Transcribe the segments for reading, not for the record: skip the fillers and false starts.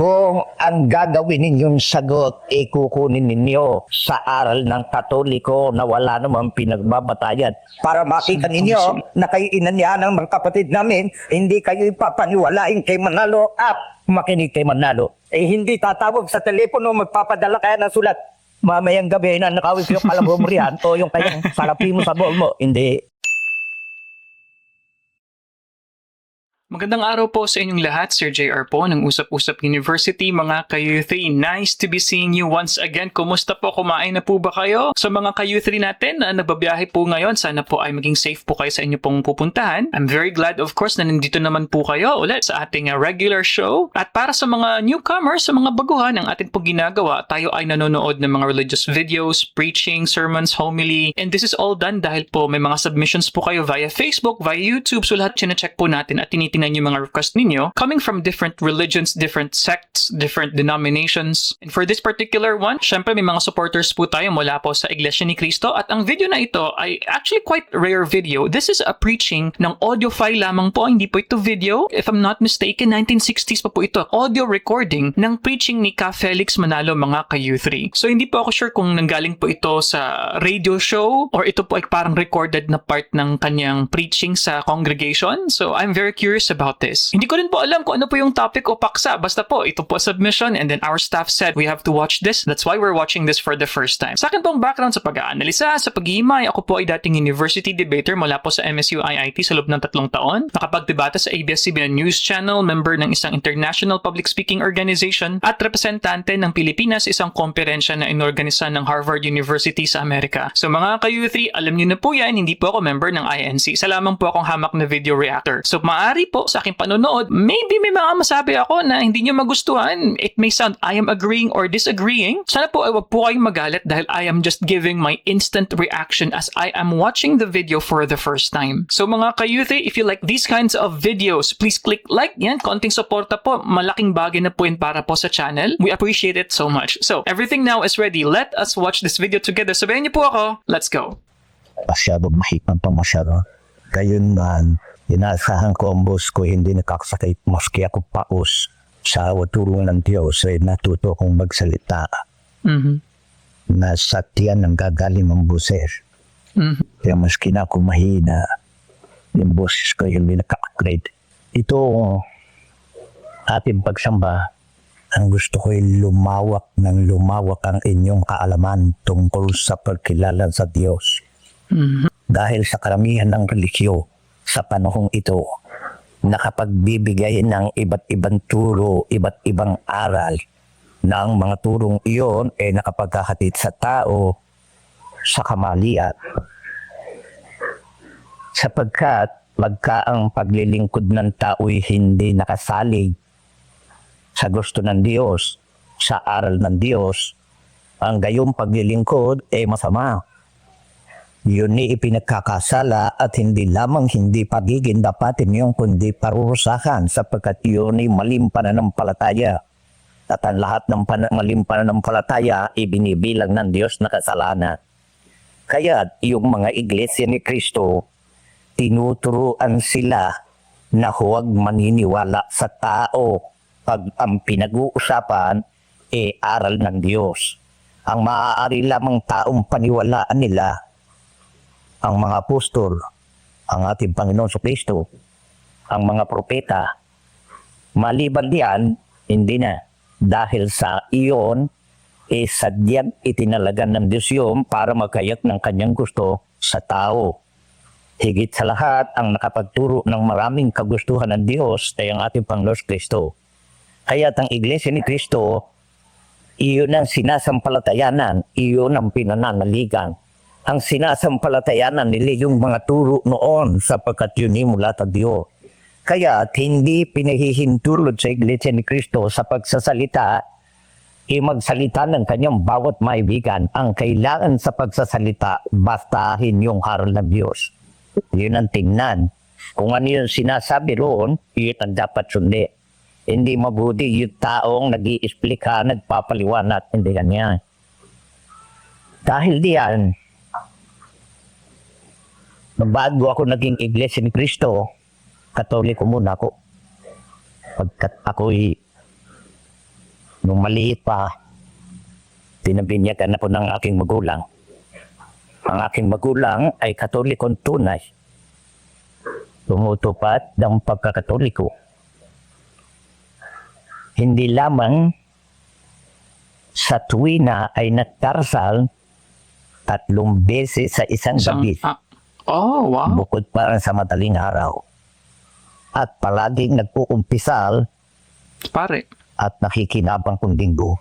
Kung ang gagawin ninyong sagot ay kukunin ninyo sa aral ng Katoliko na wala namang pinagbabatayan para makita ninyo na kayo inanya ng mga kapatid namin, hindi kayo ipapaniwalain kay Manalo at makinig kay Manalo. Hindi tatawag sa telepono, magpapadala kaya ng sulat. Mamayang gabi na nakawin ko yung kalabomrihan o yung kayang salapi mo sa bol mo. Hindi. Magandang araw po sa inyong lahat, Sir JR po ng Usap-Usap University, mga ka-U3. Nice to be seeing you once again. Kumusta po? Kumain na po ba kayo? Sa mga ka-U3 natin na nagbabiyahe po ngayon, sana po ay maging safe po kayo sa inyo pong pupuntahan. I'm very glad of course na nandito naman po kayo ulit sa ating regular show. At para sa mga newcomers, sa mga baguhan ang ating po ginagawa, tayo ay nanonood ng mga religious videos, preaching, sermons, homily. And this is all done dahil po may mga submissions po kayo via Facebook, via YouTube. So lahat chine-check po natin at tinitingnan yung mga request ninyo coming from different religions, different sects, different denominations. And for this particular one, syempre may mga supporters po tayo mula po sa Iglesia ni Cristo at ang video na ito ay actually quite rare video. This is a preaching ng audio file lamang po, hindi po ito video. If I'm not mistaken, 1960s pa po ito. Audio recording ng preaching ni Ka Felix Manalo, mga ka-U3. So hindi po ako sure kung nanggaling po ito sa radio show or ito po ay parang recorded na part ng kanyang preaching sa congregation. So I'm very curious about this. Hindi ko rin po alam kung ano po yung topic o paksa. Basta po, ito po submission and then our staff said we have to watch this. That's why we're watching this for the first time. Sa akin pong background sa pag-aanalisa, sa paghihimay, ako po ay dating university debater mula po sa MSU IIT sa loob ng 3 taon. Nakapagdebata sa ABS-CBN News Channel, member ng isang international public speaking organization at representante ng Pilipinas sa isang komperensya na inorganisa ng Harvard University sa Amerika. So mga ka-U3, alam niyo na po yan, hindi po ako member ng INC. Isa lamang po akong hamak na video reactor. So maaari po sa aking panonood, maybe may mga masabi ako na hindi nyo magustuhan. It may sound I am agreeing or disagreeing. Sana po ay wag po kayong magalit dahil I am just giving my instant reaction as I am watching the video for the first time. So mga ka-U3, if you like these kinds of videos, please click like. Yan, konting suporta po. Malaking bagay na po yun para po sa channel. We appreciate it so much. So everything now is ready. Let us watch this video together. Sabayan niyo po ako. Let's go. Masyado mahipang pa masyado. Gayun man, inaasahan ko ang boss ko hindi nakakasakit maski ako paus sa tulong ng Diyos ay natuto kong magsalita. Na sa tiyan ang gagaling ang boses. Kaya maski na ako mahina, yung boses ko hindi nakaka-upgrade. Ito ating pagsamba, ang gusto ko ay lumawak ang inyong kaalaman tungkol sa pagkilala sa Diyos. Dahil sa karamihan ng relihiyon sa panahong ito, nakapagbibigay ng iba't ibang turo, iba't ibang aral na ang mga turong iyon ay nakapaghahatid sa tao sa kamalian. Sapagkat magka ang paglilingkod ng tao'y hindi nakasalig sa gusto ng Diyos, sa aral ng Diyos, ang gayong paglilingkod ay masama. Yun ni ipinagkakasala at hindi lamang hindi pagiging dapatin yung kundi parurusahan sapagkat yun ay maling pananampalataya. At ang lahat ng maling pananampalataya ibinibilang ng Diyos na kasalanan. Kaya yung mga iglesia ni Kristo, tinuturuan sila na huwag maniniwala sa tao pag ang pinag-uusapan ay aral ng Diyos. Ang maaari lamang taong paniwalaan nila ang mga apostol, ang ating Panginoon sa Kristo, ang mga propeta. Maliban diyan, hindi na. Dahil sa iyon, sadyang itinalagan ng Diyos yun para magkayak ng kanyang gusto sa tao. Higit sa lahat, ang nakapagturo ng maraming kagustuhan ng Diyos ay ang ating Panginoon sa Kristo. Kaya't ang Iglesia ni Kristo, iyon ang sinasampalatayanan, iyon ang pinananaligan. Ang sinasampalatayanan nila yung mga turo noon sapagkat yun ay mula sa Diyos. Kaya hindi pinahihintulot sa Iglesia ni Kristo sa pagsasalita, magsalita ng kanyang bawat maibigan. Ang kailangan sa pagsasalita, bastahin yung aral ng Diyos. Yun ang tingnan. Kung ano yung sinasabi roon, yun ang dapat sundi. Hindi mabuti yung taong nag-i-explika, nagpapaliwanag, hindi ganyan. Dahil diyan, bago ako naging Iglesia ni Cristo, Katoliko muna ako. Pagkat ako'y Nung maliit pa, pinabinyagan na po ng aking magulang. Ang aking magulang ay Katolikong tunay. Tumutupad ng pagkakatoliko. Hindi lamang sa tuwina ay nagdarasal 3 beses sa isang gabi. Oh, wow. Bukod pa sa madaling araw. At palaging nagpukumpisal Pare. at nakikinabang kung linggo.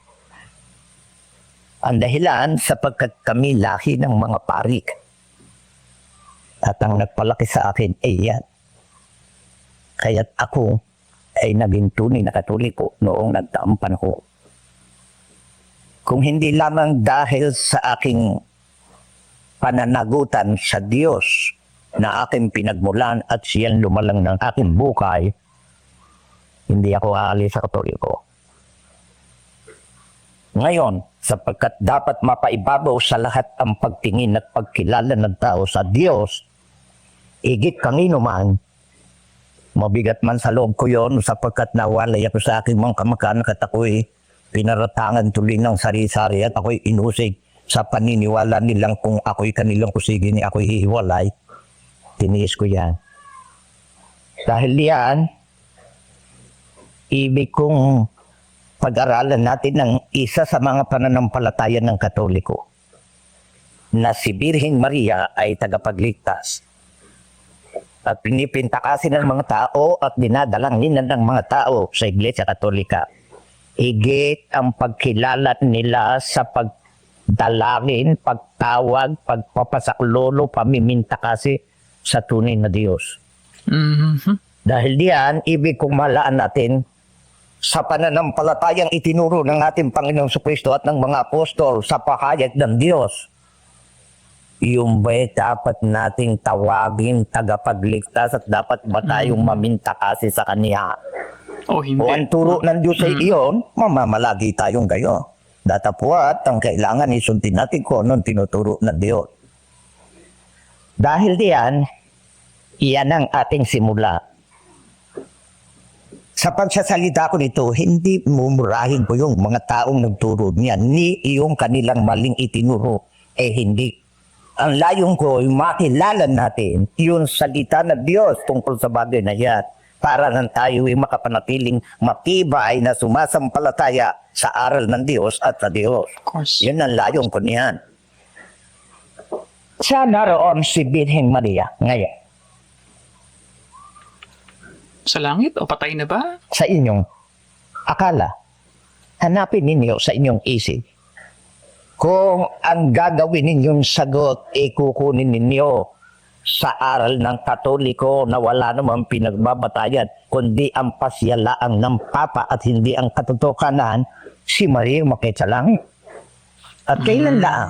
Ang dahilan sapagkat kami lahi ng mga pari. At ang nagpalaki sa akin ay yan. Kaya't ako ay naging tunay na Katoliko noong nagdaang panahon. Kung hindi lamang dahil sa aking pananagutan sa Diyos na aking pinagmulan at siyan lumalang ng aking buhay, hindi ako aalis sa Katoliko. Ngayon, sapagkat dapat mapaibabaw sa lahat ang pagtingin at pagkilala ng tao sa Diyos, igit kanino man, mabigat man sa loob ko yon sapagkat nawalay ako sa aking mga kamag-anak at ako'y pinaratangan tuloy ng sari-sari at ako'y inusig sa paniniwala nilang kung ako'y kanilang kusigin, ako'y hihiwalay. Tiniis ko yan. Dahil yan, ibig kong pag-aralan natin ng isa sa mga pananampalataya ng Katoliko na si Birheng Maria ay tagapagligtas at pinipintakasin ng mga tao at dinadalangin ng mga tao sa Iglesia Katolika. Higit ang pagkilala nila sa pagdalangin, pagtawag, pagpapasaklolo, pamiminta kasi sa tunay na Diyos. Dahil diyan, ibig kong malaan natin sa pananampalatayang itinuro ng ating Panginoong Jesucristo at ng mga apostol sa pahayag ng Diyos. Yung ba'y dapat nating tawagin tagapagligtas at dapat ba tayong maminta kasi sa Kanya? O hindi. O ang turo ng Diyos ay iyon, mamamalagi tayong gayo. Datapwat, ang kailangan isundin natin kung anong tinuturo ng Diyos. Dahil diyan, iyan ang ating simula. Sa pagsasalita ko nito, hindi mumurahin ko yung mga taong nagturo niya, ni yung kanilang maling itinuro, hindi. Ang layong ko ay makilala natin yung salita ng Diyos tungkol sa bagay na yan para nang tayo ay makapanatiling matibay na sumasampalataya sa aral ng Diyos at sa Diyos. Of course. Yun ang layong ko niyan. Saan naroon si Birheng Maria ngayon? Sa langit o patay na ba? Sa inyong akala, hanapin ninyo sa inyong isip. Kung ang gagawin ninyong sagot, kukunin ninyo sa aral ng Katoliko na wala namang pinagbabatayan, kundi ang pasyalaang ng Papa at hindi ang katotohanan, si Maria umakyat sa langit. At kailan lang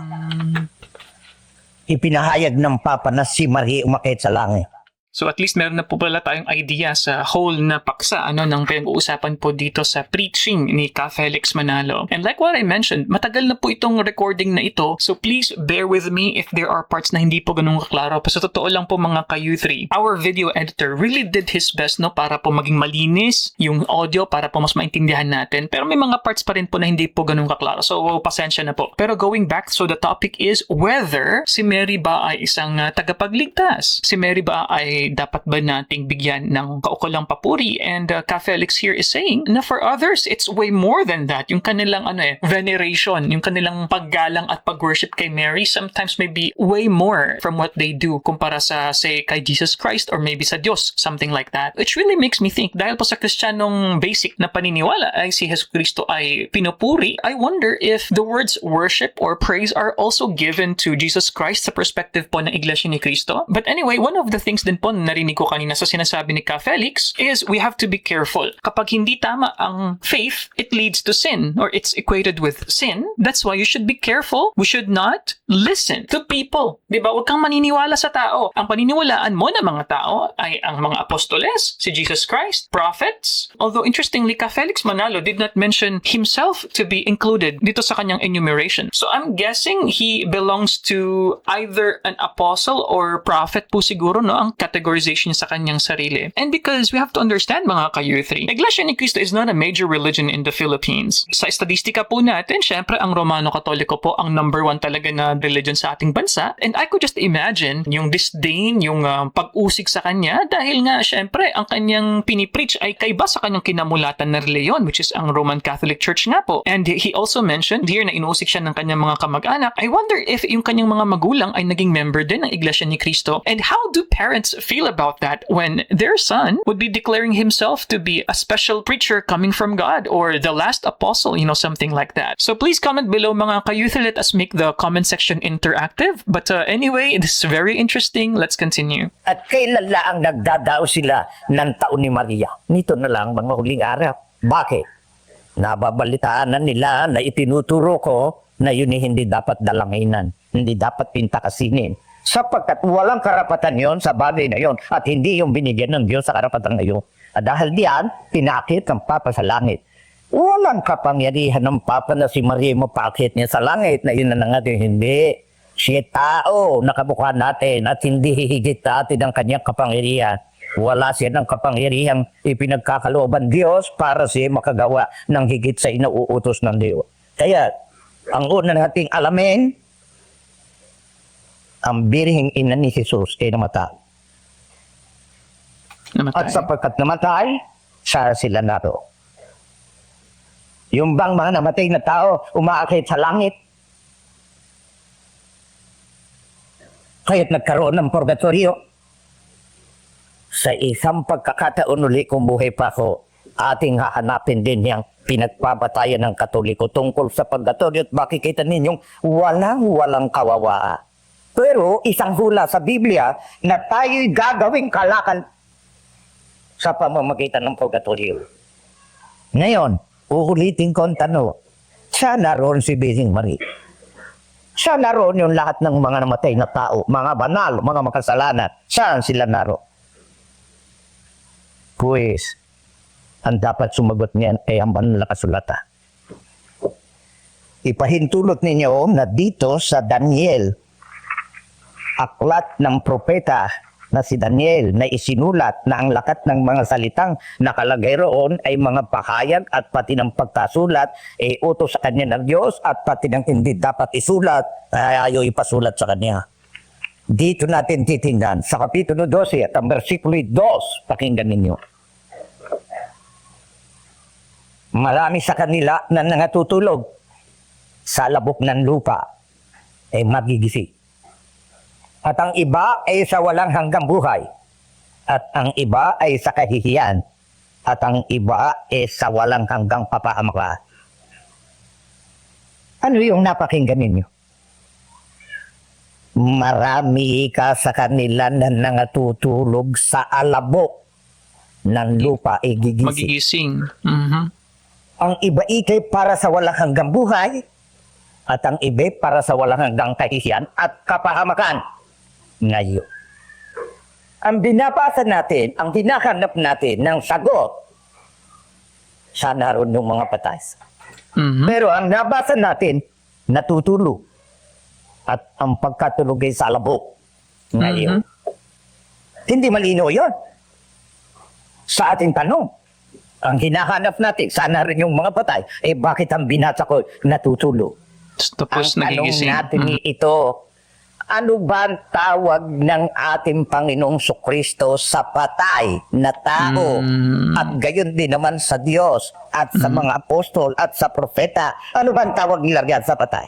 ipinahayag ng Papa na si Maria umakyat sa langit? So at least meron na po pala tayong idea sa whole na paksa ng pinag-uusapan po dito sa preaching ni Ka Felix Manalo. And like what I mentioned, matagal na po itong recording na ito. So please bear with me if there are parts na hindi po ganun kaklaro. Sa totoo lang po mga ka-U3, our video editor really did his best para po maging malinis yung audio para po mas maintindihan natin. Pero may mga parts pa rin po na hindi po ganun kaklaro. So pasensya na po. Pero going back, so the topic is whether si Mary ba ay isang tagapagligtas? Si Mary ba ay dapat ba nating bigyan ng kaukulang papuri? And Ka Felix here is saying na for others, it's way more than that. Yung kanilang veneration, yung kanilang paggalang at pag-worship kay Mary sometimes may be way more from what they do kumpara sa, say, kay Jesus Christ or maybe sa Diyos, something like that. Which really makes me think, dahil po sa Kristiyanong basic na paniniwala ay si Jesus Cristo ay pinupuri, I wonder if the words worship or praise are also given to Jesus Christ sa perspective po ng Iglesia ni Cristo. But anyway, one of the things din po narinig ko kanina sa sinasabi ni Ka Felix is we have to be careful. Kapag hindi tama ang faith, it leads to sin or it's equated with sin. That's why you should be careful. We should not listen to people. Diba? Huwag kang maniniwala sa tao. Ang paniniwalaan mo ng mga tao ay ang mga apostoles, si Jesus Christ, prophets. Although interestingly, Ka Felix Manalo did not mention himself to be included dito sa kanyang enumeration. So I'm guessing he belongs to either an apostle or prophet po siguro, no? Ang category categorization sa kanyang sarili. And because we have to understand mga ka-U3, Iglesia ni Cristo is not a major religion in the Philippines. Sa estadistika po natin, syempre ang Romano Katoliko po ang number one talaga na religion sa ating bansa. And I could just imagine yung disdain, yung pag-usig sa kanya dahil nga syempre ang kanyang pinipreach ay kaiba sa kanyang kinamulatan na reliyon, which is ang Roman Catholic Church nga po. And he also mentioned here na inuusig siya ng kanyang mga kamag-anak. I wonder if yung kanyang mga magulang ay naging member din ng Iglesia ni Cristo. And how do parents feel about that when their son would be declaring himself to be a special preacher coming from God or the last apostle, something like that. So please comment below mga ka-youth. Let us make the comment section interactive. But anyway, this is very interesting. Let's continue. At kailan lang nagdadao sila ng taon ni Maria? Nito na lang mga huling araw. Bakit? Nababalitaan na nila na itinuturo ko na yun hindi dapat dalanginan, hindi dapat pintakasinin. Sapagkat walang karapatan yon sa bagay na yon at hindi yung binigyan ng Diyos sa karapatan na yon. At dahil diyan, pinakit ng Papa sa langit. Walang kapangyarihan ng Papa na si Maria mapakit niya sa langit na yun na natin hindi. Siya tao, nakamukha natin at hindi hihigit natin ang kanyang kapangyarihan. Wala siya ng kapangyarihang ipinagkakalooban Diyos para siya makagawa ng higit sa inauutos ng Diyos. Kaya, ang una nating alamin, ang birhing ina ni Jesus ay namatay. At sapagkat namatay, siya sila nato. Yung bang mga namatay na tao, umaakit sa langit. Kaya't nagkaroon ng purgatorio. Sa isang pagkakataon uli kung buhay pa ako, ating hahanapin din yung pinagpapatayan ng Katoliko tungkol sa purgatorio at makikita ninyong walang kawawa. Pero isang hula sa Biblia na tayo'y gagawing kalakal sa pamamagitan ng purgatorio. Ngayon, uulitin ko ang tanong, saan naroon si Birhing Maria? Saan naroon yung lahat ng mga namatay na tao, mga banal, mga makasalanan? Saan sila naroon? Pues, ang dapat sumagot niyan ay ang banal na kasulatan. Ipahintulot ninyo na dito sa Daniel, aklat ng propeta na si Daniel na isinulat na ang lakat ng mga salitang nakalagay roon ay mga pahayag at pati ng pagkasulat ay utos sa kanya ng Diyos at pati ng hindi dapat isulat ay ayaw ipasulat sa kanya. Dito natin titingnan sa Kapitulo 12 at ang versikulo 2, pakinggan ninyo. Marami sa kanila na nangatutulog sa labok ng lupa ay magigising. At ang iba ay sa walang hanggang buhay. At ang iba ay sa kahihiyan. At ang iba ay sa walang hanggang papahamakan. Ano yung napakinggan ninyo? Marami ka sa kanila na nangatutulog sa alabok ng lupa ay gigising. Magigising. Mm-hmm. Ang iba ikay para sa walang hanggang buhay at ang iba para sa walang hanggang kahihiyan at kapahamakan. Ngayon, ang binabasa natin, ang hinahanap natin ng sagot, sa naroon ng mga patay. Mm-hmm. Pero ang nabasa natin, natutulog at ang pagkatulog ay sa labok. Ngayon, hindi malino yun. Sa ating tanong, ang hinahanap natin, sana rin yung mga patay, eh bakit ang binasa ko natutulog? Tapos ang tanong nagigising. natin ito, ano ba ang tawag ng ating Panginoong Kristo sa patay na tao? At gayon din naman sa Diyos at sa mga apostol at sa propeta. Ano ba ang tawag nila riyan sa patay?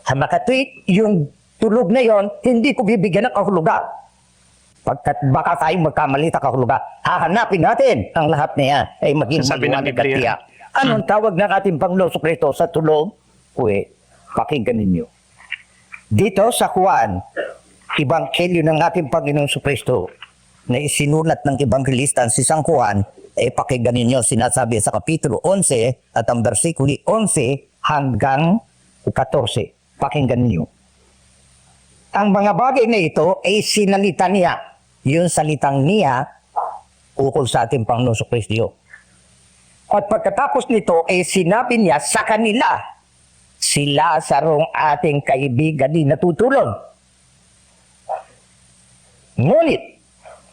Hamakatwit, yung tulog na yon, hindi ko bibigyan ng kahulugan. Pagkat baka tayo magkamali sa kahulugan, hahanapin natin ang lahat na yan ay maging Sabi ng maliwanag at Biblia. tiyak. Anong tawag ng ating Panginoong Kristo sa tulog? Uy, pakinggan ninyo. Dito sa Juan, Ebanghelyo ng ating Panginoong Kristo na isinulat ng Ebanghelista si San Juan, pakinggan ninyo sinasabi sa Kapitulo 11 at ang versikulo 11 hanggang 14. Pakinggan ninyo. Ang mga bagay na ito ay sinalita niya. Yung salitang niya ukol sa ating Panginoong Kristo. At pagkatapos nito ay sinabi niya sa kanila, sila sarong ating kaibigan din natutulog. Ngunit,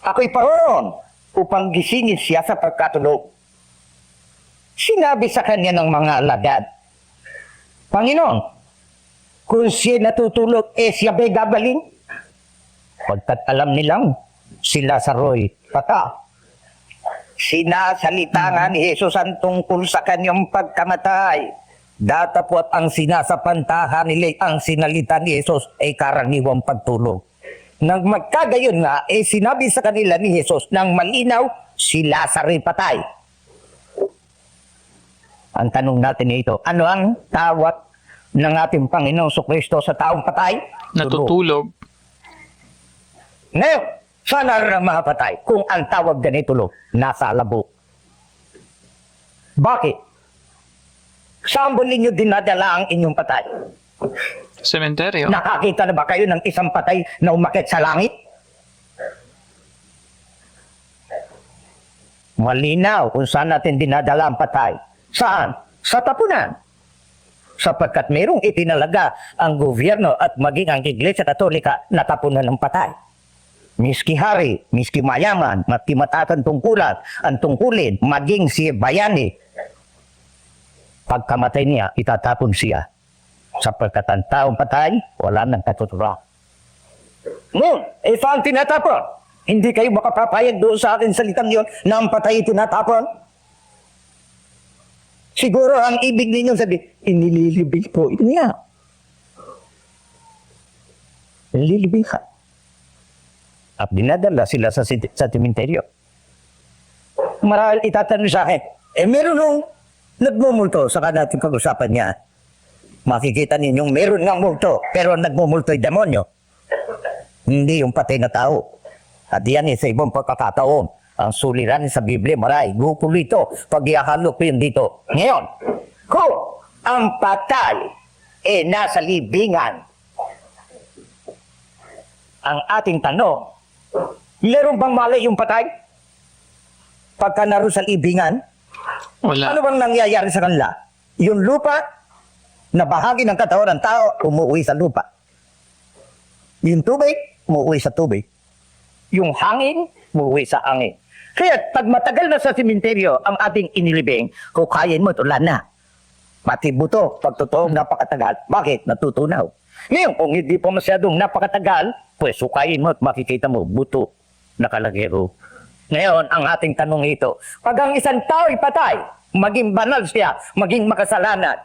ako'y paroon upang gisingin siya sa pagkatulog. Sinabi sa kanya ng mga alagad, Panginoon, kung siya natutulog, siya ba'y gabaling? Pagkat alam nilang si Lazaro'y pata. Sinasalita nga ni Jesus ang tungkol sa kanyang pagkamatay. Datapwat ang sinasapantahan nila ang sinalita ni Jesus ay karaniwang pagtulog. Nang magkagayon nga, sinabi sa kanila ni Jesus nang malinaw, si Lazaro'y patay. Ang tanong natin ito, ano ang tawag ng ating Panginoong Kristo sa taong patay? Natutulog. Ngayon, saan ang mga patay? Kung ang tawag ganito tulog, nasa labo. Bakit? Saan ba ninyo dinadala ang inyong patay? Sementeryo. Nakakita na ba kayo ng isang patay na umakyat sa langit? Malinaw kung saan natin dinadala ang patay. Saan? Sa tapunan. Sapagkat mayroong itinalaga ang gobyerno at maging ang Iglesia Katolika na tapunan ng patay. Miski hari, miski mayaman, miski mataas ang tungkulan, ang tungkulin, maging si bayani. Pagkamatay niya, itatapon siya. Sapagkat ang taong patay, wala nang katuturan. Noon, saan tinatapon? Hindi kayo makapapayag doon sa akin salitang yun na ang patay tinatapon? Siguro ang ibig ninyong sabi, inililibing po niya. Inililibing ka. At dinadala sila sa sementeryo. Marahil itatanong sa akin, meron nung nagmumulto sa natin pag-usapan niya. Makikita ninyong meron ng multo, pero nagmumulto ay demonyo. Hindi yung patay na tao. At yan sa ibang pagkakataon. Ang suliran sa Biblia, maray, gukulo ito, pag-iakalo ko yun dito. Ngayon, kung ang patay nasa libingan, ang ating tanong, meron bang malay yung patay? Pagka naroon sa libingan, Wala. ano bang nangyayari sa kanila? Yung lupa, na bahagi ng katawan ng tao, umuwi sa lupa. Yung tubig, umuwi sa tubig. Yung hangin, umuwi sa hangin. Kaya pag matagal na sa sementeryo ang ating inilibing, kung kayain mo, ito na. Pati buto, pag totoong napakatagal, bakit? Natutunaw. Ngayon, kung hindi pa masyadong napakatagal, pues sukayin mo at makikita mo, buto, nakalagero. Ngayon, ang ating tanong ito, pag ang isang tao'y patay, maging banal siya, maging makasalanan,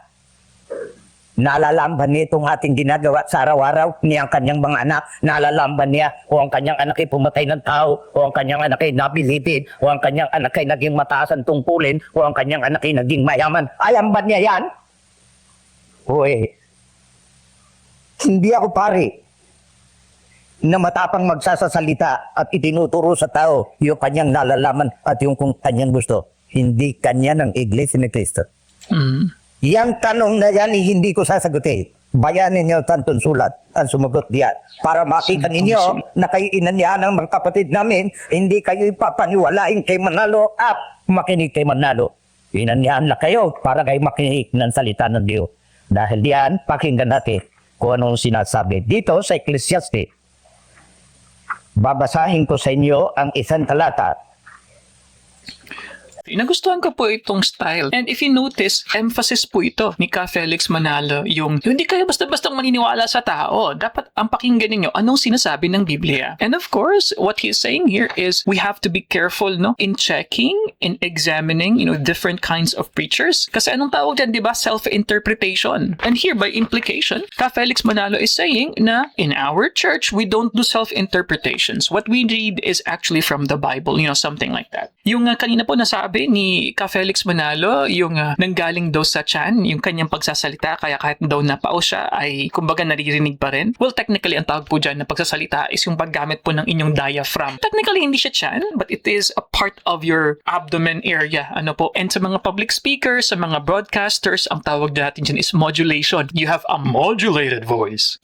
nalalamban niya itong ating ginagawa sa araw-araw ni ang kanyang mga anak, nalalamban niya o ang kanyang anak ay pumatay ng tao, o ang kanyang anak ay nabilipin, o ang kanyang anak ay naging mataas ang tungkulin, o ang kanyang anak ay naging mayaman. Alam ba niya yan? Uy, hindi ako pare na matapang magsasasalita at itinuturo sa tao yung kanyang nalalaman at yung kung kanyang gusto. Hindi kanya ng Iglesia ni Cristo. Yang tanong na yan, hindi ko sasagutin. Bayanin niyo tantong sulat ang sumagot diyan. Para makita ninyo na kayo inanyahan ng mga kapatid namin, hindi kayo ipapaniwalain kay Manalo at makinig kay Manalo. Inanyahan na kayo para kayo makinig ng salita ng Diyos. Dahil diyan, pakinggan natin kung anong sinasabi. Dito sa Ecclesiastes, babasahin ko sa inyo ang isang talata. Nagustuhan ko po itong style. And if you notice, emphasis po ito ni Ka Felix Manalo, yung hindi kayo basta-basta maniniwala sa tao. Dapat ang pakinggan ninyo anong sinasabi ng Biblia. And of course, what he's saying here is we have to be careful, no, in checking, in examining, different kinds of preachers. Kasi anong tawag dyan, di ba? Self-interpretation. And here, by implication, Ka Felix Manalo is saying na in our church, we don't do self-interpretations. What we read is actually from the Bible, something like that. Yung kanina po nasabi ni Ka Felix Manalo, yung nanggaling daw sa tiyan, yung kanyang pagsasalita, kaya kahit daw napao siya, ay kumbaga naririnig pa rin. Well, technically, ang tawag po dyan na pagsasalita is yung paggamit po ng inyong diaphragm. Technically, hindi siya tiyan, but it is a part of your abdomen area. And sa mga public speakers, sa mga broadcasters, ang tawag natin dyan is modulation. You have a modulated voice.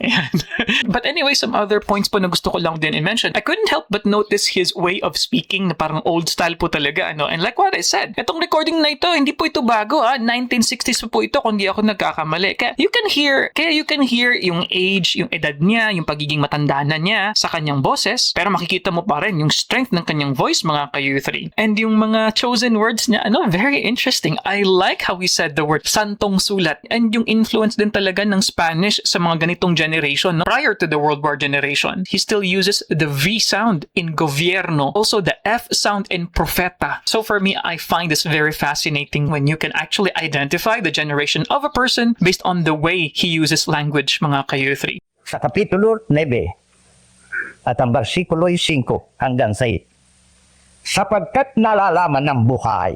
But anyway, some other points po na gusto ko lang din i-mention. I couldn't help but notice his way of speaking na parang old style po talaga. And like what I I said. Itong recording na ito, hindi po ito bago 1960s po ito kung di ako nagkakamali. Kaya you can hear yung age, yung edad niya, yung pagiging matanda na niya sa kanyang boses, pero makikita mo pa rin yung strength ng kanyang voice, mga ka-U3. And yung mga chosen words niya, very interesting. I like how he said the word santong sulat, and yung influence din talaga ng Spanish sa mga ganitong generation. Prior to the World War generation, he still uses the V sound in gobierno, also the F sound in profeta. So for me, I find this very fascinating when you can actually identify the generation of a person based on the way he uses language, mga ka-U3. Sa Kapitulo 9 at ang versikulo 5 hanggang 6. Sapagkat nalalaman ng buhay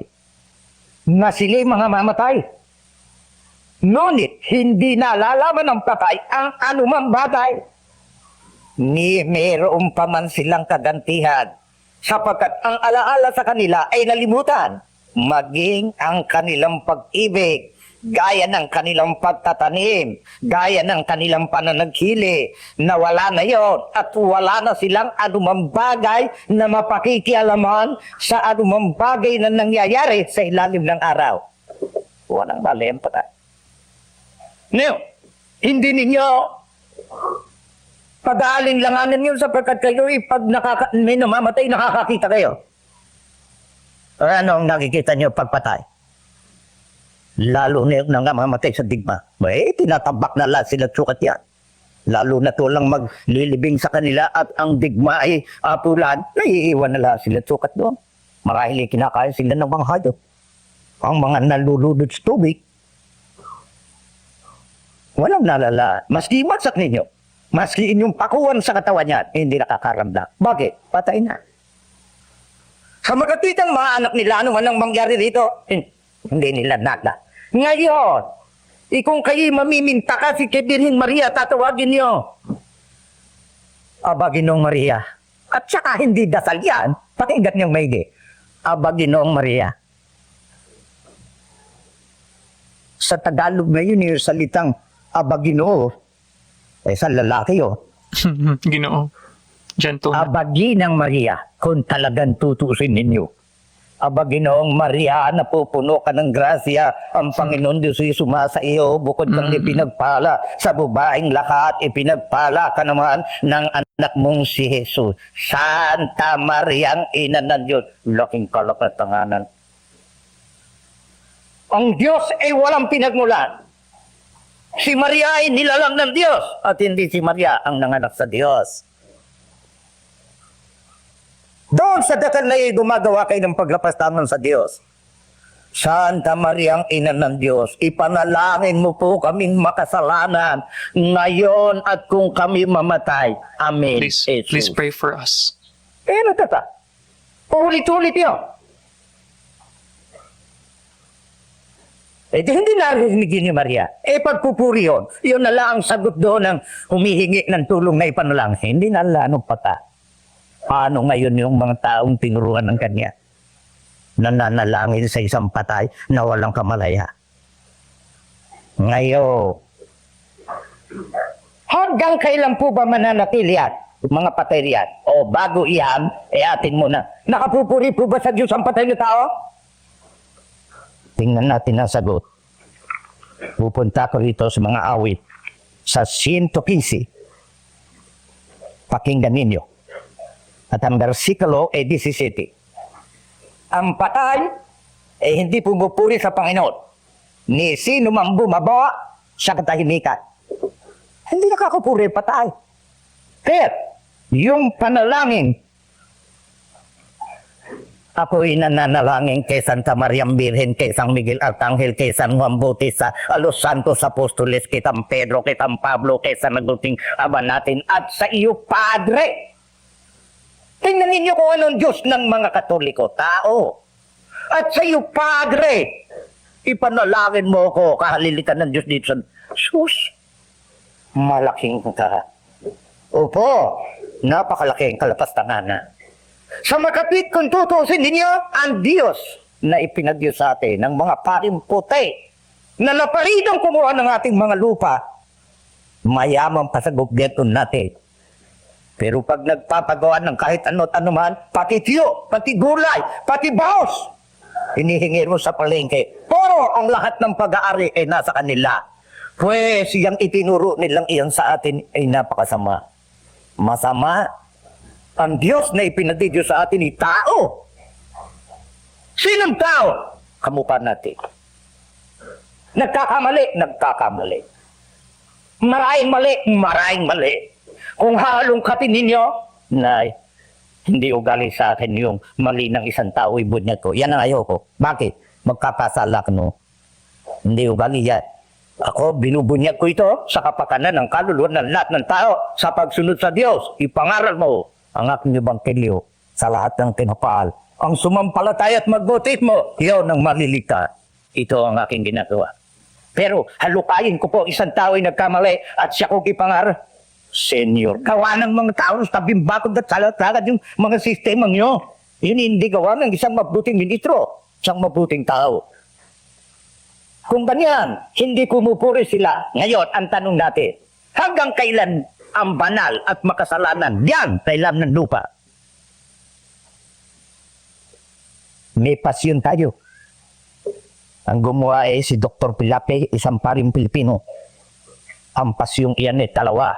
na sila'y mga mamatay, ngunit hindi nalalaman ng patay ang anumang bagay, ni mayroon pa man silang kagantihan, sapagkat ang alaala sa kanila ay nalimutan, maging ang kanilang pag-ibig, gaya ng kanilang pagtatanim, gaya ng kanilang pananaghili, na wala na yon at wala na silang anumang bagay na mapakikialaman sa anumang bagay na nangyayari sa ilalim ng araw. Walang malayang patay. Ngayon, hindi ninyo pag-aalinlanganan yun sapagkat kayo pag may namamatay, nakakakita kayo. Ano ang nakikita nyo pagpatay? Lalo na yung namamatay sa digma. Tinatabak na lahat sila sukat yan. Lalo na to lang maglilibing sa kanila at ang digma ay apulan, naiiwan na lahat sila sukat doon. Marahil kinakain sila ng mga hayop. Ang mga nalulunod sa tubig, walang nalala. Maski magsak ninyo, maski inyong pakuwan sa katawan niyan, hindi nakakaramdam. Bakit? Patay na. Sa makatwitang mga anak nila, ano man ang mangyari rito, hindi nila nada. Ngayon, kung kayo mamiminta kasi kay Birhen Maria, tatawagin niyo, Aba Ginoong Maria. At saka hindi dasal yan, pakinggan niyong maigi. Aba Ginoong Maria. Sa Tagalog ngayon yung salitang Aba Ginoo, sa lalaki yun. Ginoo. Gentle. Abagi ng Maria, kung talagang tutusin ninyo. Abagi noong Maria, napupuno ka ng grasya, ang Panginoon Diyos ay sumasa iyo, bukod kang ipinagpala sa babaeng lahat, ipinagpala ka naman ng anak mong si Jesus. Santa Maria, ang ina ng Diyos. Laking kalakatanganan. Ang Diyos ay walang pinagmulan. Si Maria ay nilalang ng Diyos, at hindi si Maria ang nanganak sa Diyos. Doon sa dakal na gumagawa kayo ng paglapastangan sa Diyos. Santa Maria, ang ina ng Diyos, ipanalangin mo po kaming makasalanan ngayon at kung kami mamatay. Amen. Please pray for us. Ano tata? Ulit-ulit yun. Di hindi narinig ni Maria. Pagpupuri yun. Yun na lang ang sagot doon ng humihingi ng tulong na ipanalangin. Hindi na lang anong pata. Paano ngayon yung mga taong tinuruan ng kanya? Nananalangin sa isang patay na walang kamalaya. Ngayon, hanggang kailan po ba mananatili yan? Mga patay riyan? O bago iyan, atin muna. Nakapupuri po ba sa Diyos ang patay na tao? Tingnan natin ang sagot. Pupunta ko rito sa mga awit. Sa 115. Pakinggan ninyo. At ang versikulo ay 17. Ang patay ay hindi pumupuri sa Panginoon. Ni sino mang bumabawa sa katahimikan. Hindi nakakapuri patay. Pero, yung panalangin, ako'y nananalangin kay Santa Maria Birhen, kay San Miguel Arcangel, kay San Juan Bautista, a los Santos Apostoles, kay San Pedro, kay San Pablo, kay San Agustin Aba natin, at sa iyo, Padre. Tingnan ninyo kung anong Diyos ng mga Katoliko, tao. At sa iyo, Padre, ipanalangin mo ko, kahalilitan ng Diyos dito sa sus. Malaking ka. Opo, napakalaking kalapastangan. Sa makapit kung tutusin ninyo, ang Diyos na ipinagdiyos sa atin ng mga paring puti na naparidang kumuha ng ating mga lupa, mayaman pa sa gobyerno natin. Pero pag nagpapagawa ng kahit ano't anuman, pati tiyo, pati gulay, pati baos, hinihingi mo sa palengke. Pero ang lahat ng pag-aari ay nasa kanila. Pues, yung itinuro nilang iyan sa atin ay napakasama. Masama. Ang Diyos na ipinadidyo sa atin ay tao. Sinong tao? Kamukha natin. Nagkakamali. Maraming mali. Kung halongkatin ninyo, Nay, hindi ugali sa akin yung mali ng isang tao, ibunyag ko. Yan ang ayoko. Bakit? Magkakasala ka, no? Hindi ugali yan. Ako, binubunyag ko ito sa kapakanan ng kaluluwa ng lahat ng tao sa pagsunod sa Diyos. Ipangaral mo ang aking ebanghelyo sa lahat ng kinapal. Ang sumampalataya at magbutit mo, iyon ang maliligtas. Ito ang aking ginagawa. Pero halukayin ko po isang tao ay nagkamali at siya kong ipangaral. Senyor, gawa ng mga tao sa bimbakod at salat-salat yung mga sistema nyo. Yun hindi gawa ng isang mabuting ministro, isang mabuting tao. Kung ganyan, hindi kumupuri sila. Ngayon, ang tanong natin, hanggang kailan ang banal at makasalanan diyan sa ilam ng lupa? May pasyon tayo. Ang gumawa ay si Dr. Pilape, isang paring Pilipino. Ang pasyong iyan ay dalawa.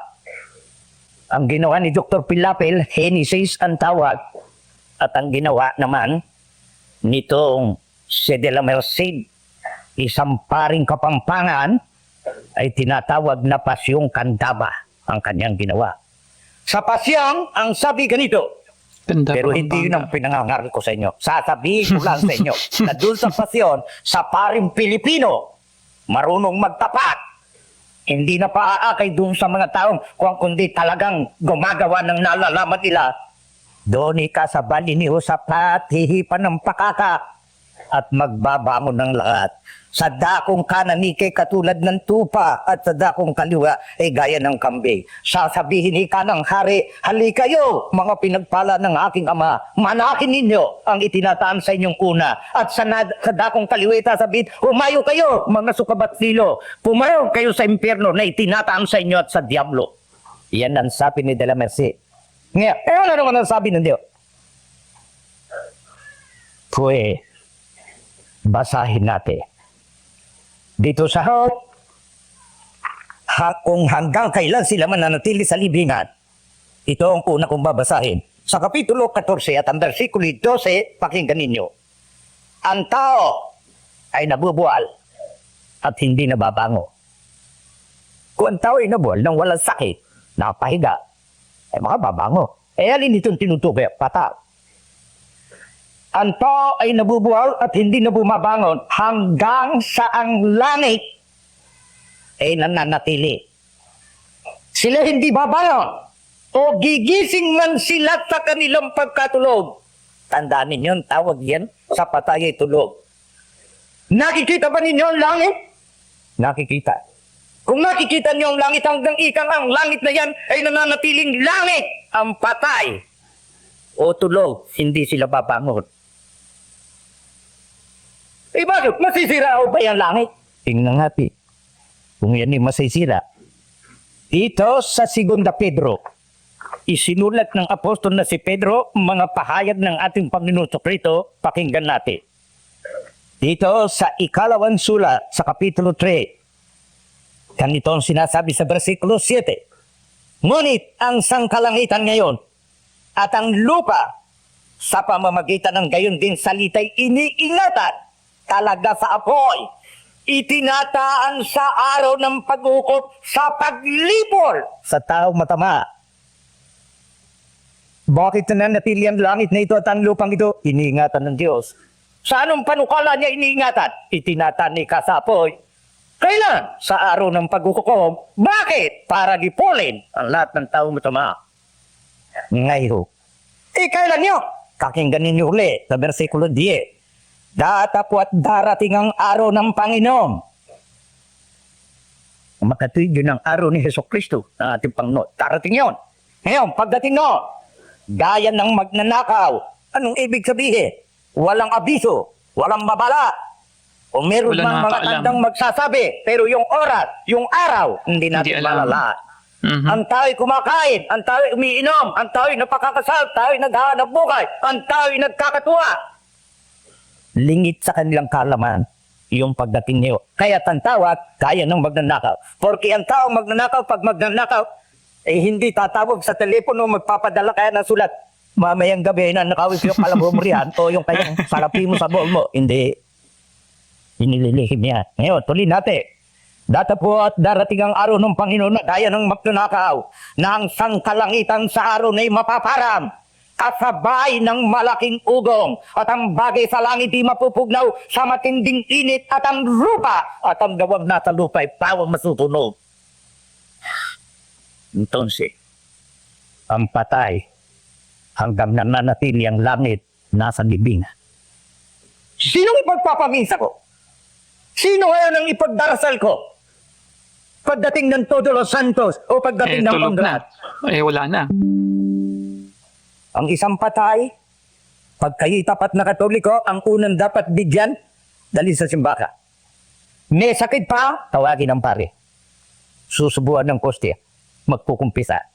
Ang ginawa ni Dr. Pilape, Genesis ang tawag. At ang ginawa naman nitong si De La Merced, isang paring Kapampangan, ay tinatawag na pasyong Candaba ang kanyang ginawa. Sa pasyong, ang sabi ganito, Ganda pero pa, hindi yun Pampanga. ang pinangangaral ko sa inyo. Sasabihin ko lang sa inyo na doon sa pasyon, sa paring Pilipino, marunong magtapat. Hindi na paaakay doon sa mga taong kung kundi talagang gumagawa ng nalalaman nila. Doon ka sa baliniho sa hihipan ng pakaka at magbabangon ng lahat. Sa dakong kanan ikay katulad ng tupa at sa dakong kaliwa ay gaya ng kambing. Sasabihin ika ng hari, hali kayo mga pinagpala ng aking ama. Manakin ninyo ang itinataan sa inyong una. At sa dakong kaliwa sasabihin, humayo kayo mga sukabatsilo. Pumayo kayo sa impyerno na itinataan sa inyo at sa diablo. Yan ang sabi ni De La Merced. Ngayon, ano naman ang sabi ng Diyos? Pues, basahin natin. Dito sa kung hanggang kailan sila mananatili sa libingan. Ito ang una kong babasahin. Sa Kapitulo 14 at ang versikulo 12, pakinggan ninyo. Ang tao ay nabubual at hindi nababango. Kung ang tao ay nabual nang walang sakit, nakapahiga, ay makababango. Alin itong tinutukoy? Patao. Ang tao ay nabubuhal at hindi na bumabangon hanggang sa ang langit ay nananatili. Sila hindi babangon o gigising man sila sa kanilang pagkatulog. Tandaan ninyo, tawag yan sa patay ay tulog. Nakikita ba ninyo ang langit? Nakikita. Kung nakikita niyo ang langit hanggang ikang ang langit na yan ay nananatiling langit, ang patay o tulog, hindi sila babangon. Eh bakit? Masisira o ba yung langit? Tingnan nga, Pi. Kung yan ay masisira. Dito sa 2 Pedro, isinulat ng apostol na si Pedro, mga pahayag ng ating Panginoon Kristo, pakinggan natin. Dito sa 2 sulat, sa Kapitulo 3, ganito ang sinasabi sa versikulo 7. Ngunit ang sangkalangitan ngayon at ang lupa sa pamamagitan ng gayon din salita'y iniingatan talaga sa apoy, itinataan sa araw ng pag-ukop sa paglipol sa taong matama. Bakit nananatili ang langit na ito at ang lupang ito? Iniingatan ng Diyos. Sa anong panukala niya iniingatan? Itinataan ni ka sa apoy. Kailan? Sa araw ng pag-ukop. Bakit? Para lipolin ang lahat ng taong matama. Ngayon, kailan nyo? Kakinggan ninyo uli sa versikulo 10. Datapwat darating ang araw ng Panginoon. Makatuwid yun ang araw ni Hesus Kristo na ating Panginoon. Darating yun. Ngayon, pagdating no, gaya ng magnanakaw. Anong ibig sabihin? Walang abiso, walang babala. O meron Wala mang mga nakakaalam. tandang magsasabi, pero yung oras, yung araw, hindi natin alam. malalahat. Mhm. Ang tao'y kumakain, ang tao'y umiinom, ang tao'y napakakasal, tao'y naghahanap buhay, ang tao'y nagkakatuwa. lingit sa kanilang kalaman yung pagdating niyo. Kaya ang tawag, kaya ng magnanakaw. Porque ang tao magnanakaw, pag magnanakaw, hindi tatawag sa telepono, magpapadala kaya ng sulat. Mamayang gabi na nakawis yung kalabo mo riyan o yung kayang salapi mo sa bol mo. Hindi. Inililihim yan. Ngayon, tuloy natin. Data po at darating ang araw ng Panginoon na gaya ng magnanakaw na ang sangkalangitan sa araw na mapaparam kasabay ng malaking ugong at ang bagay sa langit di mapupugnaw sa matinding init at ang lupa at ang gawang nasa lupa ay pawang masutunog. Entonces, ang patay hanggang nananatili ang langit nasa libing. Sinong ipagpapaminsa ko? Sino ngayon ang ipagdarasal ko? Pagdating ng Todo Los Santos o pagdating ng tulog na. Pangrat? Wala na. Ang isang patay, pag kayo'y tapat na Katoliko, ang unang dapat bigyan, dali sa simbaka. May sakit pa, tawagin ang pare. Susubuan ng kostya, magkukumpisa.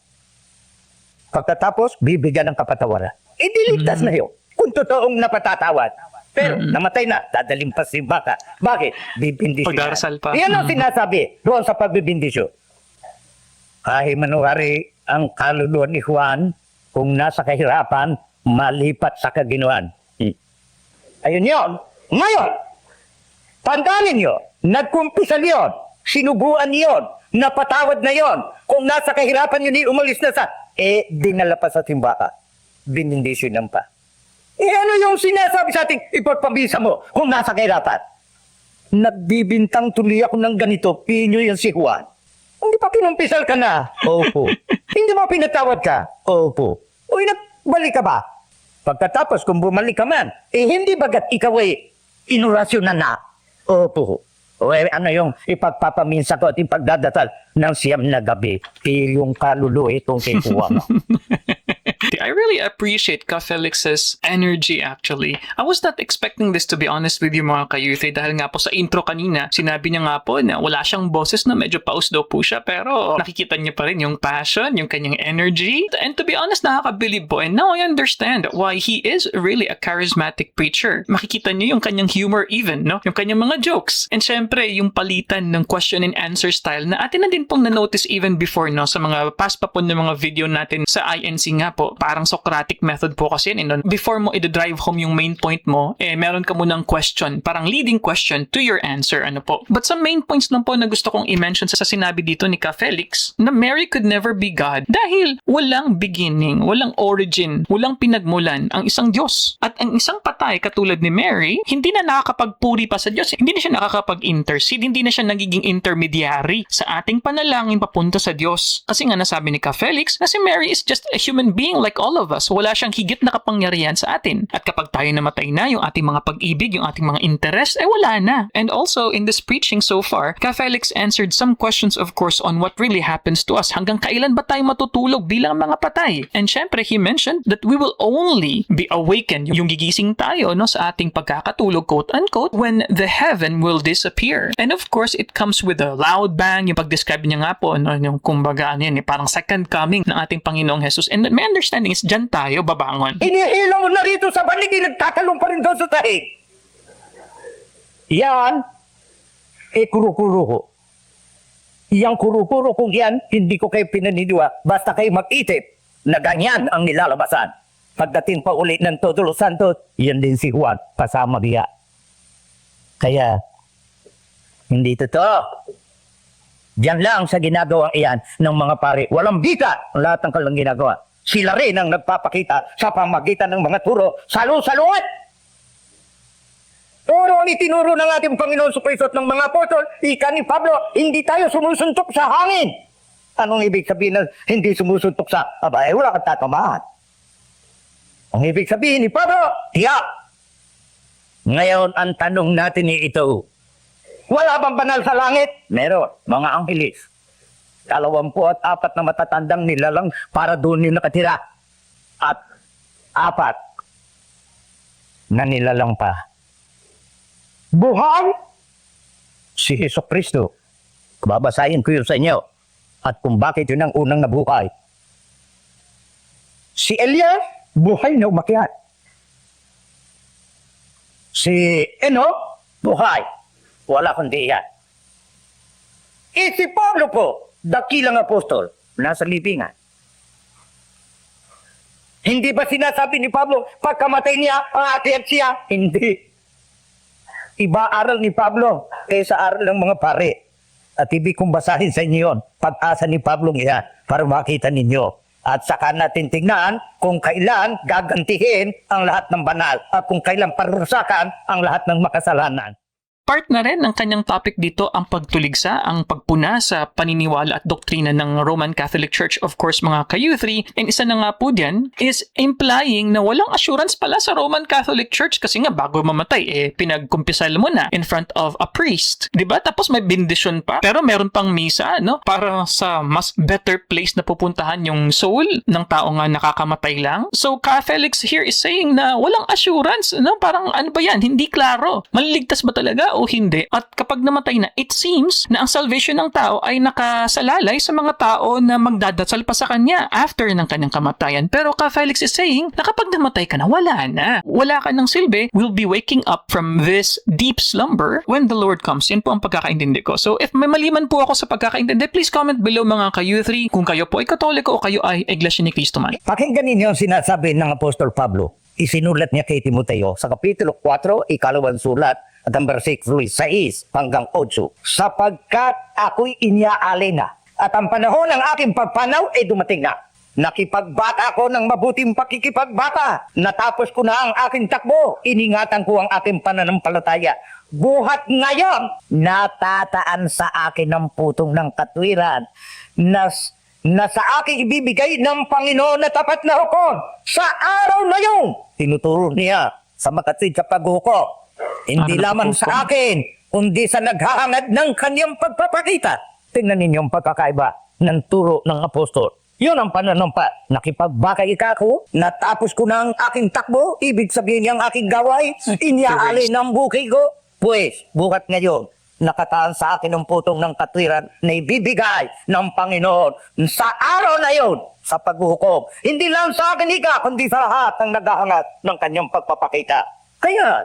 Pagkatapos, bibigyan ng kapatawaran. Idiligtas na yun, kung totoong napatatawad. Pero namatay na, dadaling pa si baka. Bakit? Bibindisyo. Pagdarasal pa. Yan ang sinasabi doon sa pagbibindisyo. Kahit manuwari ang kaluluwa ni Juan, kung nasa kahirapan, malipat sa kaginawan. Ayun yun. Ngayon, tandaan ninyo, nagkumpisal yun, sinubuan yun, napatawad na yun. Kung nasa kahirapan yun, umalis na sa, dinala pa sa timbaka. Binindisyo lang pa. Ano yung sinasabi sa ating ipagpabisa mo kung nasa kahirapan? Nagbibintang tuloy ako ng ganito, pinyo yan si Juan. Hindi pa kinumpisal ka na? Opo. Hindi mo pinatawad ka? Opo. Uy, nagbalik ka ba? Pagkatapos kung bumalik ka man, hindi bagat ikaw ay inurasyon na? Opo. O ano yung ipagpapaminsa ko at ipagdadatal ng siyam na gabi? Yung kaluluwa itong kay Juan. I really appreciate Ka Felix's energy actually. I was not expecting this, to be honest with you mga ka-youth, dahil nga po sa intro kanina, sinabi niya nga po na wala siyang boses, na medyo paus daw po siya, pero nakikita niya pa rin yung passion, yung kanyang energy. And to be honest, nakakabilib po. And now I understand why he is really a charismatic preacher. Makikita niyo yung kanyang humor even, no? Yung kanyang mga jokes. And syempre, yung palitan ng question and answer style na atin na din pong na-notice even before, no? Sa mga past pa po ng mga video natin sa INC nga po, parang Socratic method po kasi yun. Before mo i-drive home yung main point mo, meron ka munang question, parang leading question to your answer, ano po. But some main points lang po na gusto kong i-mention sa sinabi dito ni Ka Felix, na Mary could never be God dahil walang beginning, walang origin, walang pinagmulan ang isang Diyos. At ang isang patay katulad ni Mary, hindi na nakakapagpuri pa sa Diyos, hindi na siya nakakapag-intercede, hindi na siya nagiging intermediary sa ating panalangin papunta sa Diyos. Kasi nga nasabi ni Ka Felix na si Mary is just a human being like all of us. Wala siyang higit na kapangyarihan sa atin. At kapag tayo namatay na, yung ating mga pag-ibig, yung ating mga interest, wala na. And also, in this preaching so far, Ka Felix answered some questions, of course, on what really happens to us. Hanggang kailan ba tayo matutulog bilang mga patay? And syempre, he mentioned that we will only be awakened, yung gigising tayo, no, sa ating pagkakatulog, quote-unquote, when the heaven will disappear. And of course, it comes with a loud bang. Yung pag-describe niya nga po, no, yung kumbaga, yan, parang second coming ng ating Panginoong Jesus. And my understanding is, dyan tayo babangon. Inihilang mo na rito sa banig, nagtatalong pa rin doon sa tahig. Yan, kuro-kuro ko. Yang kuro-kuro kung yan, hindi ko kayo pinaniniwa, basta kayo mag-itip na ganyan ang nilalabasan. Pagdating pa ulit ng Todo Los Santos, yan din si Juan, kasama diya. Kaya, hindi totoo. Diyan lang sa ginagawa iyan ng mga pare. Walang bika ang lahat ng kanilang ginagawa. Sila rin ang nagpapakita sa pamagitan ng mga turo salungat. Turo ang itinuro ng ating Panginoon Jesucristo at ng mga apostol, ika ni Pablo, hindi tayo sumusuntok sa hangin. Anong ibig sabihin na hindi sumusuntok sa abay? Wala kang tatamaan. Ang ibig sabihin ni Pablo, tiyak. Ngayon, ang tanong natin ay ito. Wala bang banal sa langit? Meron, mga anghelis. 24 na matatandang nilalang para doon yung nakatira. At 4 na nilalang pa. Buhay! Si Jesucristo. Babasahin ko yun sa inyo. At kung bakit yun ang unang nabuhay. Si Elias, buhay na umakyat. Si buhay. Wala kundi yan. Si Pablo po, dakilang apostol, nasa libingan. Hindi ba sinasabi ni Pablo, pagkamatay niya, aakyat siya? Hindi. Iba aral ni Pablo kaysa aral ng mga pare. At ibig kong basahin sa inyo yun, pag-asa ni Pablo yan, para makita ninyo. At saka natin tingnan kung kailan gagantihin ang lahat ng banal at kung kailan parusakan ang lahat ng makasalanan. Part na rin ng kanyang topic dito ang pagtuligsa, ang pagpuna sa paniniwala at doktrina ng Roman Catholic Church, of course mga ka-U3. And isa na nga po diyan is implying na walang assurance pala sa Roman Catholic Church kasi nga bago mamatay, pinagkumpisal mo na in front of a priest. Diba? Tapos may bendisyon pa. Pero meron pang misa, no? Para sa mas better place na pupuntahan yung soul ng tao nga nakakamatay lang. So, Ka-Felix here is saying na walang assurance, no? Parang ano ba yan? Hindi klaro. Maliligtas ba talaga o hindi? At kapag namatay na, it seems na ang salvation ng tao ay nakasalalay sa mga tao na magdadasal pa sa kanya after ng kanyang kamatayan. Pero Ka-Felix is saying na kapag namatay ka na, wala na. Wala ka ng silbi. We'll be waking up from this deep slumber when the Lord comes. Yan po ang pagkakaintindi ko. So if may maliman po ako sa pagkakaintindi, please comment below mga ka-U3 kung kayo po ay Katoliko o kayo ay Iglesia ni Cristo man. Pakinggan ninyo ang sinasabi ng Apostol Pablo. Isinulat niya kay Timoteo sa Kapitulo 4, ikalawang sulat, at ang versikulo 6 hanggang 8. Sapagkat ako'y inyaalay na, at ang panahon ng aking pagpanaw ay dumating na. Nakipagbata ako ng mabuting pakikipagbata. Natapos ko na ang aking takbo. Iningatan ko ang aking pananampalataya. Buhat ngayon, natataan sa akin ang putong ng katwiran na sa akin ibibigay ng Panginoon na tapat na hukon sa araw na yun. Tinuturo niya sa makatwid sa paghuko. Hindi lamang sa akin, kundi sa naghahangad ng kanyang pagpapakita. Tingnan ninyo ang pagkakaiba ng turo ng apostol. Yun ang pananampa. Nakipagbakay ako, natapos ko na ang aking takbo, ibig sabihin niyang aking gaway, inyaalay ng bukay ko. Pues, bukat ngayon, nakataan sa akin ang putong ng katwiran na ibibigay ng Panginoon sa araw na yun sa paghuhukom. Hindi lang sa akin kundi sa lahat ng naghahangad ng kanyang pagpapakita. Kaya,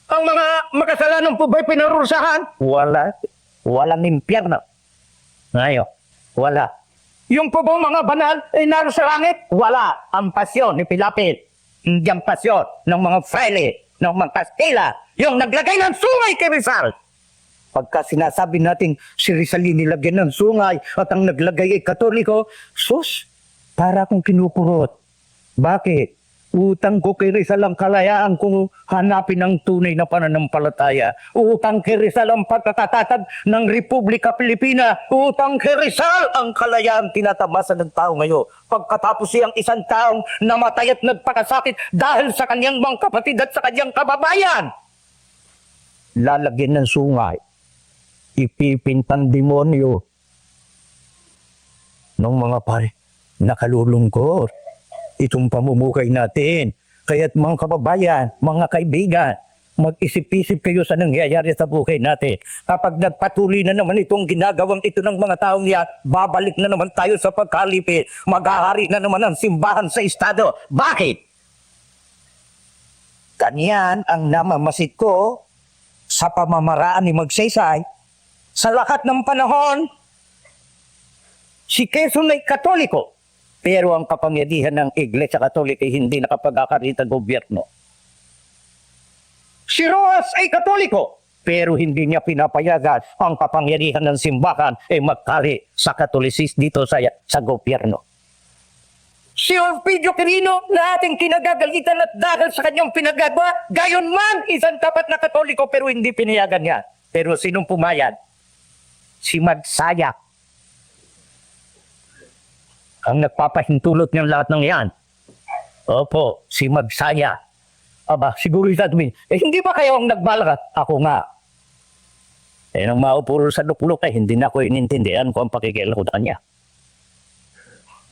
ang mga makasalanan po ba'y pinarusahan? Wala. Walang impyerno. Ngayon, wala. Yung po bang mga banal ay naroon sa langit? Wala. Ang pasyon ni Pilapil. Hindi ang pasyon ng mga fraile, ng mga Kastila, yung naglagay ng sungay kay Rizal. Pagka sinasabi natin si Rizal nilagyan ng sungay at ang naglagay ay Katoliko, sus, para akong kinukurot. Bakit? Utang ko kay Rizal ang kalayaan kung hanapin ang tunay na pananampalataya. Utang kay Rizal ang pagkakatatag ng Republika Pilipina. Utang kay Rizal ang kalayaan tinatamasan ng tao ngayon. Pagkatapos siyang isang taong namatay at nagpakasakit dahil sa kanyang mga kapatid at sa kanyang kababayan. Lalagyan ng sungay. Ipipintang demonyo ng mga pare. Nakalulungkot itong pamumukay natin. Kaya't mga kababayan, mga kaibigan, mag-isip-isip kayo sa nangyayari sa buhay natin. Kapag nagpatuloy na naman itong ginagawang ito ng mga taong yan, babalik na naman tayo sa pagkalipit. Maghahari na naman ang simbahan sa estado. Bakit? Kanyan ang namamasid ko sa pamamaraan ni Magsaysay. Sa lahat ng panahon, si Quezon ay Katoliko. Pero ang kapangyarihan ng Iglesia Katolika ay hindi nakapag-akarita gobyerno. Si Rojas ay Katoliko, pero hindi niya pinapayagan ang kapangyarihan ng simbahan ay magkari sa Katolisis dito sa gobyerno. Si Orpidio Quirino na ating kinagagalitan at dahil sa kanyang pinagagawa, gayon man isang tapat na Katoliko pero hindi pinayagan niya. Pero sinong pumayag? Si Magsayak. Ang nagpapahintulot ng lahat ng yan. Opo, si Magsaya. Aba, siguro sabihin, hindi ba kayo ang nagbalak? Ako nga. Nang maupuro sa lupulok hindi na ko inintindihan kung ang pakikialam ko na kanya.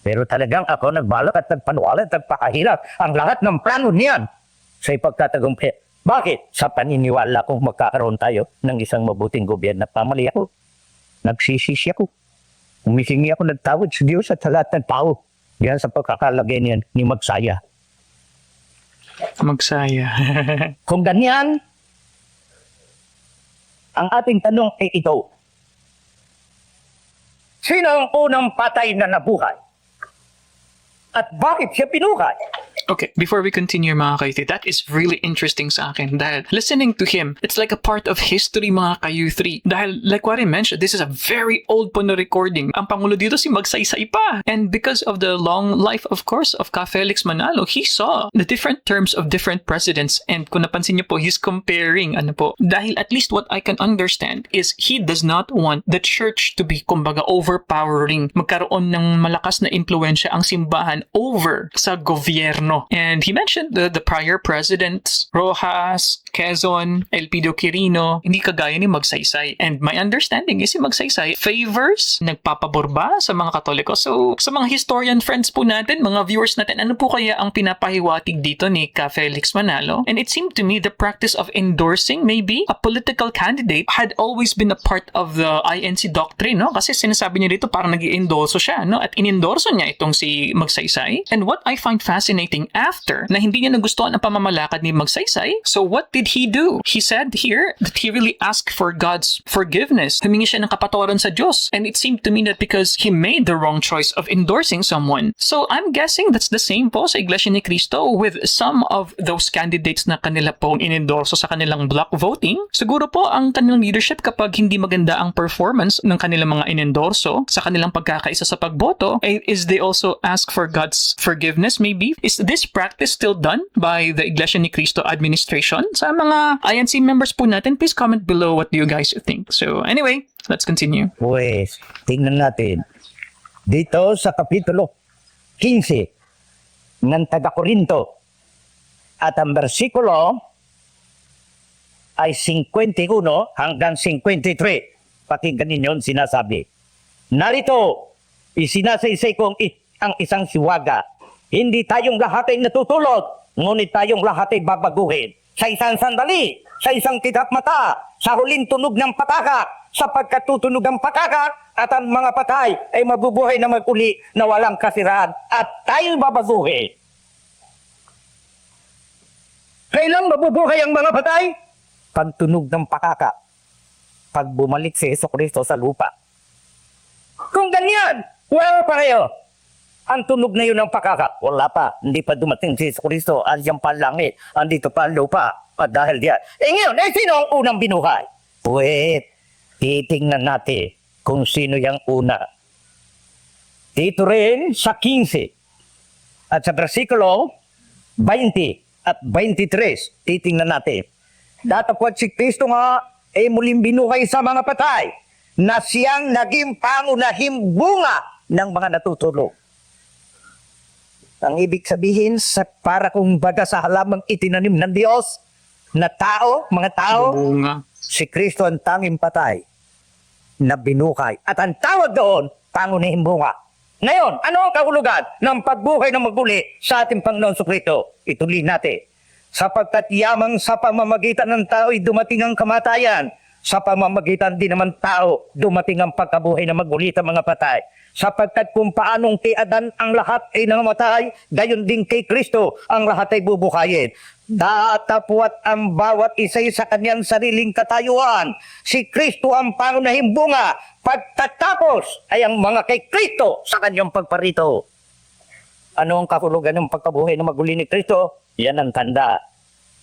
Pero talagang ako nagbalak at nagpanuwala at nagpakahirap ang lahat ng plano niyan sa ipagtatagumpay. Bakit? Sa paniniwala kung magkakaroon tayo ng isang mabuting gobyerno. Pamali ako. Nagsisisi ako. Humihingi ako ng tawad sa Diyos at sa lahat ng tao. Yan sa pagkakalagay niyan ni Magsaya. Magsaya. Kung ganyan, ang ating tanong ay ito. Sino ang unang patay na nabuhay? At bakit siya pinuhay? Okay, before we continue mga kayuthi, that is really interesting sa akin dahil listening to him, it's like a part of history mga kayuthi. Dahil like what I mentioned, this is a very old po na recording. Ang Pangulo dito si Magsaysay pa. And because of the long life, of course, of Ka Felix Manalo, he saw the different terms of different presidents. And kung napansin niyo po, he's comparing, dahil at least what I can understand is he does not want the church to be, kumbaga, overpowering. Magkaroon ng malakas na impluensya ang simbahan over sa gobyerno. And he mentioned the prior presidents, Rojas, Quezon, Elpidio Quirino, hindi kagaya ni Magsaysay. And my understanding is si Magsaysay favors, nagpapabor ba sa mga Katoliko? So, sa mga historian friends po natin, mga viewers natin, ano po kaya ang pinapahiwatig dito ni Ka Felix Manalo? And it seemed to me the practice of endorsing maybe a political candidate had always been a part of the INC doctrine, no? Kasi sinasabi niya dito parang nag-i-endorso siya, no? At inendorso niya itong si Magsaysay. And what I find fascinating after na hindi niya nagustuhan ang pamamalakad ni Magsaysay, so what did he do? He said here that he really asked for God's forgiveness. Humingi siya ng kapatawaran sa Diyos. And it seemed to me that because he made the wrong choice of endorsing someone. So I'm guessing that's the same po sa Iglesia ni Cristo with some of those candidates na kanila po inendorso sa kanilang block voting. Siguro po ang kanilang leadership kapag hindi maganda ang performance ng kanilang mga inendorso sa kanilang pagkakaisa sa pagboto, is they also ask for God's forgiveness maybe? Is this practice still done by the Iglesia ni Cristo administration? Sa mga INC members po natin, please comment below what do you guys think. So anyway, let's continue. Pues, tingnan natin. Dito sa Kapitulo 15 ng Taga-Korinto at ang bersikulo ay 51 hanggang 53. Pakinggan ninyo ang sinasabi. Narito, isinasaysay kong ang isang siwaga. Hindi tayong lahat ay natutulog, ngunit tayong lahat ay babaguhin. Sa isang sandali, sa isang kitap mata, sa huling tunog ng pataka, sapagkat tutunog ang pataka at ang mga patay ay mabubuhay na maguli na walang kasiraan at tayo'y babaguhin. Kailan mabubuhay ang mga patay? Pagtunog ng pakaka, pag bumalik si Jesucristo sa lupa. Kung ganyan, wala pa kayo. Ang tunog na yun ng pakaka, wala pa. Hindi pa dumating si Jesucristo. Andiyan pa ang langit. Andito pa ang lupa. At dahil diyan. Ngayon, sino ang unang binuhay? Wait, titingnan natin kung sino yung una. Dito rin sa 15 at sa versikulo 20 at 23, titingnan natin. Datapwat si Kristo nga ay muling binuhay sa mga patay na siyang naging pangunahing bunga ng mga natutulog. Ang ibig sabihin, para kung baga sa halamang itinanim ng Diyos na tao, mga tao, Bunga. si Kristo ang tanging patay na binuhay. At ang tawag doon, pangunahing bunga. Ngayon, ano ang kahulugan ng pagbuhay na maguli sa ating Panginoon Kristo? Ituloy natin. Sapagkat yamang sa pamamagitan ng tao ay dumating ang kamatayan, sa pamamagitan din naman tao, dumating ang pagkabuhay na maguli sa mga patay. Sapagkat kung paanong kay Adan ang lahat ay namatay, gayon din kay Kristo ang lahat ay bubuhayin. Datapwat ang bawat isa'y sa kanyang sariling katayuan. Si Kristo ang pangunahing bunga. Pagtatapos ay ang mga kay Kristo sa kanyang pagparito. Ano ang kahulugan ng pagkabuhay na maguli ni Kristo? Yan ang tanda.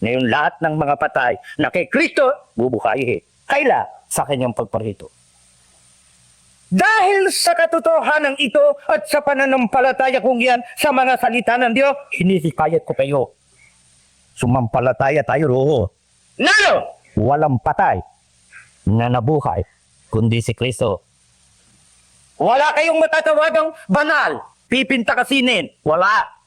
Ngayon lahat ng mga patay na kay Kristo, bubuhayin. Kaila sa kanyang pagparito. Dahil sa katotohanan ito at sa pananampalataya kong yan sa mga salita ng Diyos, hinihikayat ko kayo. Sumampalataya tayo roho. Nalo! Walang patay na nabuhay, kundi si Kristo. Wala kayong matatawagang banal, pipinta kasinin. Wala.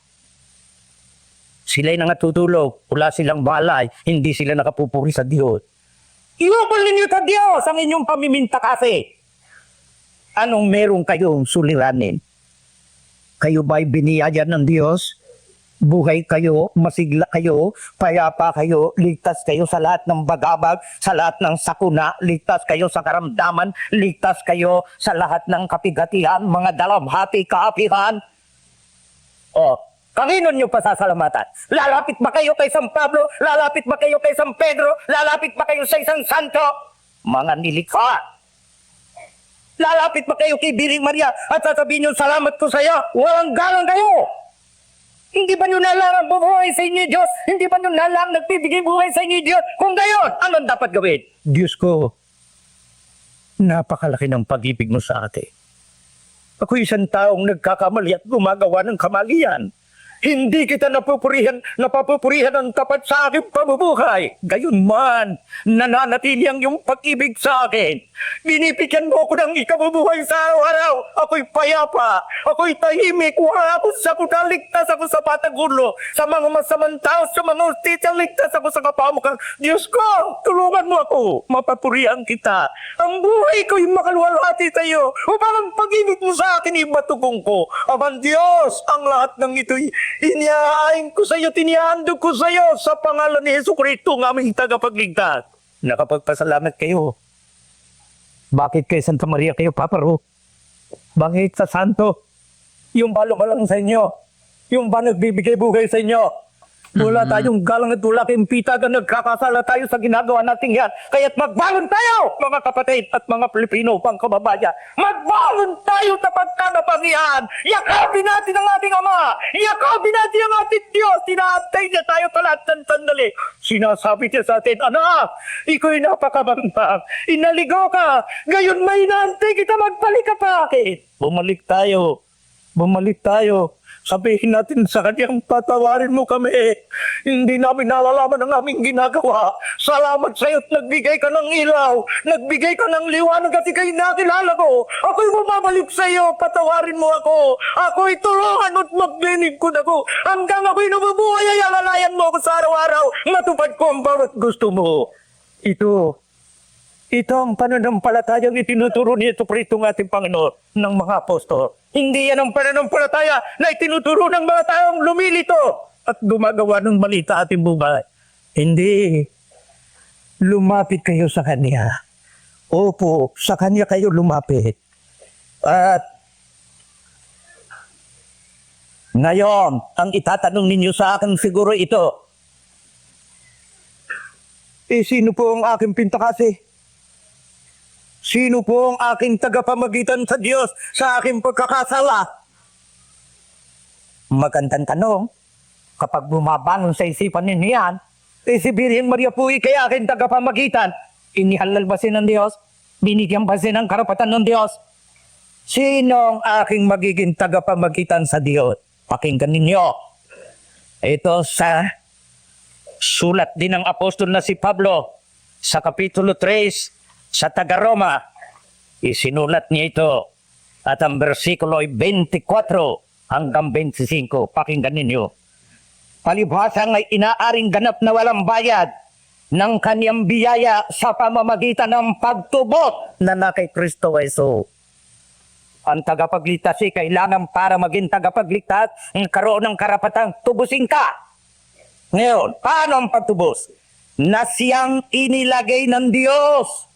Sila'y nangatutulog, wala silang balay, hindi sila nakapupuri sa Diyos. Iwapal ninyo sa Diyos ang inyong pamiminta kasi. Anong meron kayong suliranin? Kayo ba'y biniyayan ng Diyos? Buhay kayo, masigla kayo, payapa kayo, ligtas kayo sa lahat ng bagabag, sa lahat ng sakuna, ligtas kayo sa karamdaman, ligtas kayo sa lahat ng kapigatihan, mga dalamhati, kaapihan. O, Kanino nyo pasasalamatan? Lalapit ba kayo kay San Pablo? Lalapit ba kayo kay San Pedro? Lalapit ba kayo sa isang santo? Mga nilikha. Lalapit ba kayo kay Biring Maria at sasabihin nyo, salamat ko sa iyo? Walang galang kayo. Hindi ba nyo nalang bubuhay sa inyo, Diyos? Hindi ba nyo nalang nagbibigay buhay sa inyo, Diyos? Kung gayon, anong dapat gawin? Diyos ko, napakalaki ng pag-ibig mo sa atin. Ako isang taong nagkakamali at gumagawa ng kamalian. Hindi kita napapupurihan ng tapat sa aking pamumuhay. Gayunman, nananatili ang iyong pag-ibig sa akin. Binibigyan mo ako ng ikabubuhay sa araw-araw. Ako'y payapa. Ako'y tahimik. Wala ako sa kuta. Ligtas ako sa patagulo. Sa mga masamang tao, sa mga ustisya, ligtas ako sa kapamukang. Diyos ko, tulungan mo ako. Mapapurihan kita. Ang buhay ko'y makaluwalhati sa iyo. Upang ang pag-ibig mo sa akin ibatugong ko. Aman Diyos, ang lahat ng ito'y iniaain ko sa iyo, tinihandog ko sa iyo sa pangalan ni Jesucristo, ng aming tagapagligtas. Nakapagpasalamat kayo. Bakit kay Santa Maria kayo paparo? Bakit sa santo? Yung ba lumalang sa inyo? Yung ba nagbibigay buhay sa inyo? Wala tayong galang at wala kayong pitagan, nagkakasala tayo sa ginagawa natin yan. Kaya't magbangon tayo, mga kapatid at mga Pilipino, pang kababayan. Magbangon tayo sa pagkakapangyarihan. Yakapin natin ang ating Ama. Yakapin natin ang ating Diyos. Tinaantay niya tayo talat ng sandali. Sinasabi niya sa atin, anak, iko'y napakabangpang. Inaligaw ka. Ngayon may inaantay kita, magbalik ka pa akin. Bumalik tayo. Bumalik tayo. Sabihin natin sa kanyang patawarin mo kami. Hindi namin nalalaman ang aming ginagawa. Salamat sa iyo at nagbigay ka ng ilaw. Nagbigay ka ng liwanag kasi kayo nakilala ko. Ako'y bumabalik sa iyo. Patawarin mo ako. Ako'y tulungan at maglilingkod ako. Hanggang ako'y nabubuhay ay alalayan mo ako sa araw-araw. Matupad ko ang bawat gusto mo. Ito ang pananampalatayang itinuturo ni Jesucristo ng ating Panginoon ng mga apostol. Hindi yan ang pananampalataya na itinuturo ng mga taong lumilito at gumagawa ng mali sa ating buhay. Hindi. Lumapit kayo sa Kanya. Opo, sa Kanya kayo lumapit. At ngayon, ang itatanong ninyo sa akin siguro ito. Sino po ang aking pintakasi? Sino po ang aking tagapamagitan sa Diyos sa aking pagkakasala? Magandang tanong. Kapag bumabangon sa isipan ninyo yan, si Birhen Maria po kaya aking tagapamagitan. Inihalal ba siya ng Diyos? Binigyan ba siya ng karapatan ng Diyos? Sino ang aking magiging tagapamagitan sa Diyos? Pakinggan ninyo. Ito sa sulat din ng apostol na si Pablo sa Kapitulo 3 sa taga-Roma, isinulat niya ito at ang versikulo ay 24 hanggang 25. Pakinggan ninyo. Palibhasang ay inaaring ganap na walang bayad ng kaniyang biyaya sa pamamagitan ng pagtubot na kay Kristo Jesus. Ang tagapagligtas ay kailangan para maging tagapagligtas, karoon ng karapatang tubusin ka. Ngayon, paano ang pagtubos? Na siyang inilagay ng Diyos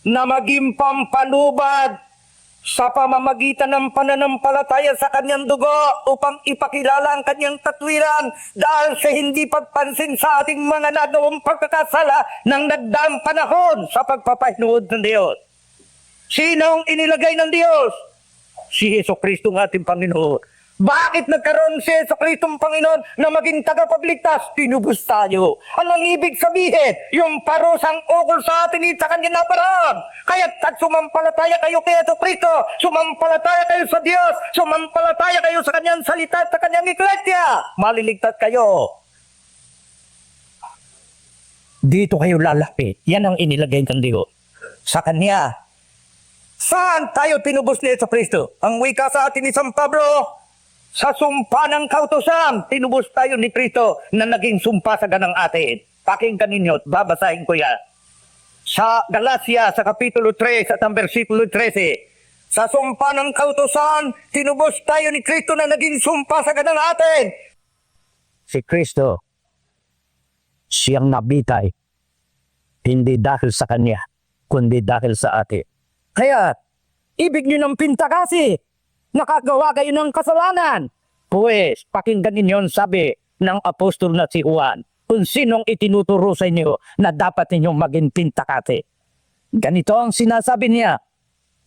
na maging pampalubad sa pamamagitan ng pananampalataya sa kanyang dugo upang ipakilala ang kanyang katwiran dahil sa hindi pagpansin sa ating mga nagawang pagkakasala ng nagdaang panahon sa pagpapahinuod ng Diyos. Sinong inilagay ng Diyos? Si Jesucristo ng ating Panginoon. Bakit nagkaroon si Jesucristong Panginoon na maging tagapagligtas? Tinubos tayo. Anong ibig sabihin? Yung parusang ukol sa atin sa kanyang naparaan. Kaya sumampalataya kayo kay Jesucristo, sumampalataya kayo sa Diyos, sumampalataya kayo sa kanyang salita at sa kanyang iglesia. Maliligtas kayo. Dito kayo lalapit. Yan ang inilagay ng Diyos sa Kanya. Saan tayo tinubos ni Jesucristo? Ang wika sa atin ni San Pablo, sa sumpa ng kautusan, tinubos tayo ni Kristo na naging sumpa sa ganang atin. Pakinggan ninyo, babasahin ko yan. Sa Galacia, sa Kapitulo 3, at ang versikulo 13, sa sumpa ng kautusan, tinubos tayo ni Kristo na naging sumpa sa ganang atin. Si Kristo, siyang nabitay, hindi dahil sa Kanya, kundi dahil sa atin. Kaya, ibig nyo ng pintakasi, nakagawa kayo ng kasalanan. Pues, pakinggan ninyo ang sabi ng apostol na si Juan kung sinong itinuturo sa inyo na dapat ninyong maging pintakate. Ganito ang sinasabi niya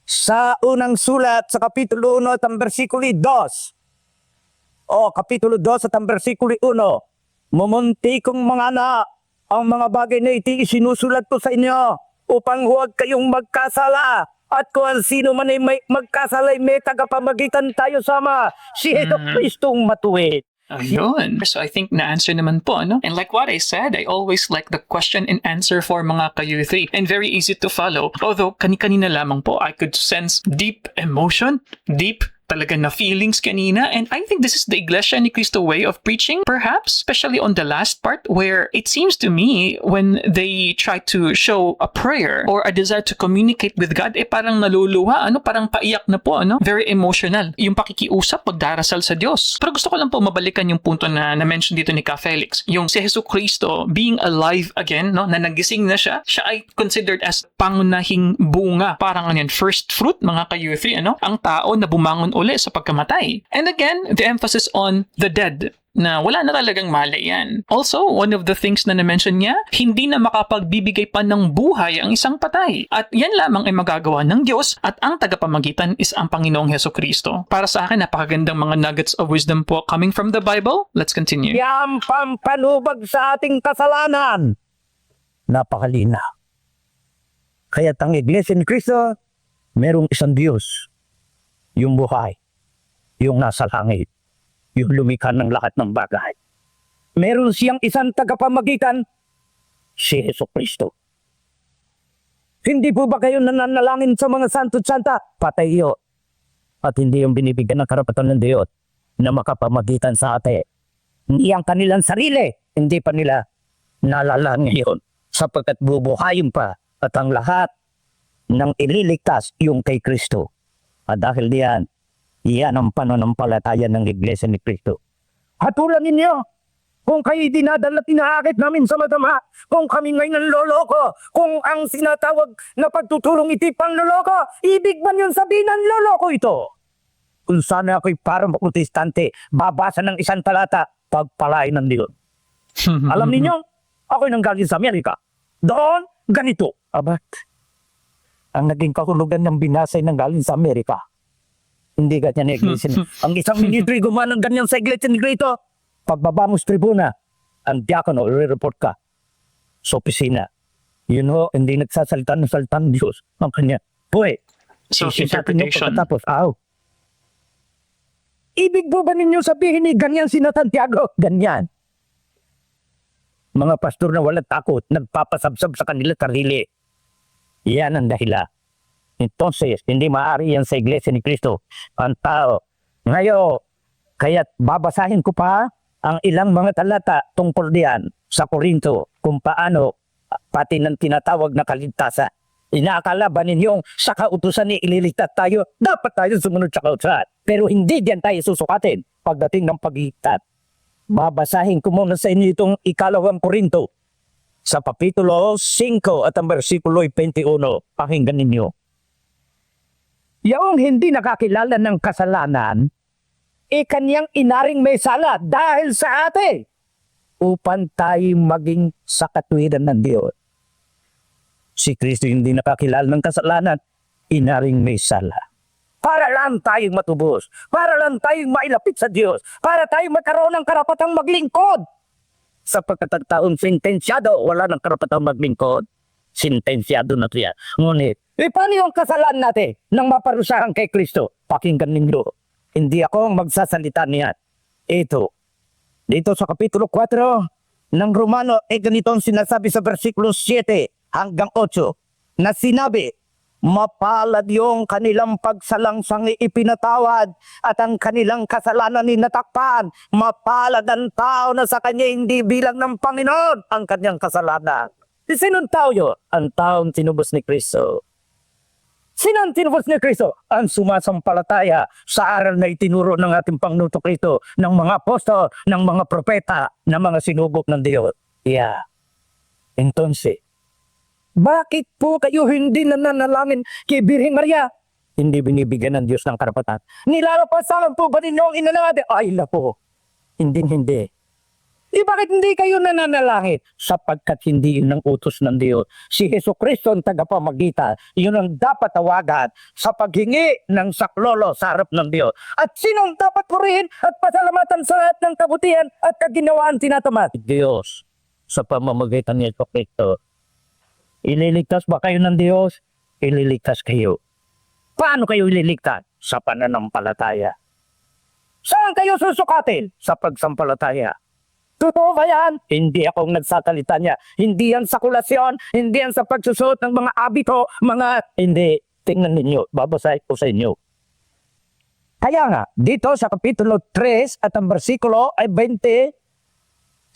sa unang sulat sa Kapitulo 1 at ang versikulo 2. Kapitulo 2 at ang versikulo 1. Mumunti kong mga anak, ang mga bagay na iti isinusulat ko sa inyo upang huwag kayong magkasala. At kung ang sino man ay magkasala ay may tagapamagitan tayo sama, si Heso Kristong matuwid. Ayun. So I think na-answer naman po, no? And like what I said, I always like the question and answer for mga ka-U3 and very easy to follow. Although, kani-kanina lamang po, I could sense deep emotion, deep talaga na feelings kanina, and I think this is the Iglesia ni Cristo way of preaching, perhaps, especially on the last part where it seems to me when they try to show a prayer or a desire to communicate with God, parang naluluha, parang paiyak na po, very emotional, yung pakikiusap, pagdarasal sa Diyos. Pero gusto ko lang po mabalikan yung punto na na-mention dito ni Ka Felix, yung si Hesus Kristo being alive again, na nagising na siya ay considered as pangunahing bunga, parang first fruit, mga ka-U3, ang tao na bumangon uli sa pagkamatay. And again, the emphasis on the dead, na wala na talagang malay yan. Also, one of the things na na-mention niya, hindi na makapagbibigay pa ng buhay ang isang patay. At yan lamang ay magagawa ng Diyos at ang tagapamagitan is ang Panginoong Hesus Kristo. Para sa akin, napakagandang mga nuggets of wisdom po coming from the Bible. Let's continue. Yan pampanubag sa ating kasalanan. Napakalina. Kaya't ang Iglesia ni Cristo, merong isang Diyos. Yung buhay, yung nasa langit, yung lumikha ng lahat ng bagay. Meron siyang isang tagapamagitan, si Hesus Kristo. Hindi po ba kayo nananalangin sa mga santo't santa? Patay iyo. At hindi yung binibigyan ng karapatan ng Diyos na makapamagitan sa atin. Hindi ang kanilang sarili, hindi pa nila nalalangin ngayon. Sapagkat bubuhayin pa at ang lahat ng ililigtas yung kay Kristo. At dahil diyan, iyan ang pananampalataya ng Iglesia ni Cristo. Hatulan ninyo, kung kayo dinadala tinaakit namin sa madama, kung kami ngayon nanloloko, kung ang sinatawag na pagtutulong iti panloloko, ibig ba yun sabihin ng loloko ito? Kung sana ako'y parang protestante, babasa ng isang talata, pagpalain ng Diyos. Alam ninyo, ako'y nanggaling sa Amerika. Doon, ganito. Abat, ang naging kahulugan ng binasay ng galing sa Amerika. Hindi ganyan na Iglesia. Ang isang ministry gumanang ganyan sa Iglesia ni Cristo. Pagbaba mo sa tribuna, ang diakono, i-report ka sa opisina. Hindi nagsasalita ng salita ng Diyos. Ang kanya, boy, So, interpretation. Tapos, ibig po ba ninyo sabihin ni ganyan si Santiago? Ganyan. Mga pastor na walang takot, nagpapasabsab sa kanila sarili. Yan ang dahilan. Entonces, hindi maaari yan sa Iglesia ni Cristo. Ang tao. Ngayon, kaya't babasahin ko pa ang ilang mga talata tungkol diyan sa Korinto kung paano pati ng tinatawag na kaligtasan. Inaakala ba ninyong sa kautusan ni ililigtas tayo? Dapat tayo sumunod sa kautusan. Pero hindi diyan tayo susukatin pagdating ng pagligtas. Babasahin ko muna sa inyo itong 2 Korinto. Sa Kapitulo 5 at ang versikulo 21, pakinggan ninyo. Yung hindi nakakilala ng kasalanan, kanyang inaring may sala dahil sa atin, upang tayo maging sa katuwiran ng Diyos. Si Kristo hindi nakakilala ng kasalanan, inaring may sala. Para lang tayong matubos, para lang tayong mailapit sa Diyos, para tayong magkaroon ng karapatang maglingkod. Sa pagkataon sentensyado, wala ng karapatang maglingkod. Sentensyado na ito yan. Ngunit, paano yung kasalanan natin nang maparusahan kay Kristo? Pakinggan ninyo. Hindi ako ang magsasalita niyan. Ito. Dito sa Kapitulo 4 ng Romano, ganito ang sinasabi sa versikulo 7 hanggang 8 na sinabi, mapalad yung kanilang pagsalangsang ipinatawad at ang kanilang kasalanan inatakpan. Mapalad ang tao na sa kanya hindi bilang ng Panginoon ang kanyang kasalanan. Sinong tao yun? Ang taong tinubos ni Kristo. Sino ang tinubos ni Kristo? Ang sumasampalataya sa aral na itinuro ng ating Panginoon Kristo, ng mga apostol, ng mga propeta, ng mga sinubok ng Diyos. Yeah. Entonces, bakit po kayo hindi nananalangin kay Birhen Maria? hindi binibigyan ng Diyos ng karapatan. Nilalapasan po ba ninyo ang ina natin? Ay, po. Hindi. Bakit hindi kayo nananalangin? Sapagkat hindi yun ang utos ng Diyos. Si Jesucristo ang tagapamagitan. Yun ang dapat tawagan sa paghingi ng saklolo sa harap ng Diyos. At sinong dapat purihin at pasalamatan sa lahat ng kabutihan at kaginawaan tinatamad? Diyos, sa pamamagitan ni Jesucristo. Ililigtas ba kayo ng Diyos? Ililigtas kayo. Paano kayo ililigtas? Sa pananampalataya. Saan kayo susukatin? Sa pagsampalataya. Totoo ba yan? Hindi akong nagsasalita niya. Hindi yan sa kulasyon. Hindi yan sa pagsusuot ng mga abito. Hindi. Tingnan ninyo. Babasahin ko sa inyo. Kaya nga, dito sa Kapitulo 3 at ang bersikulo ay 27.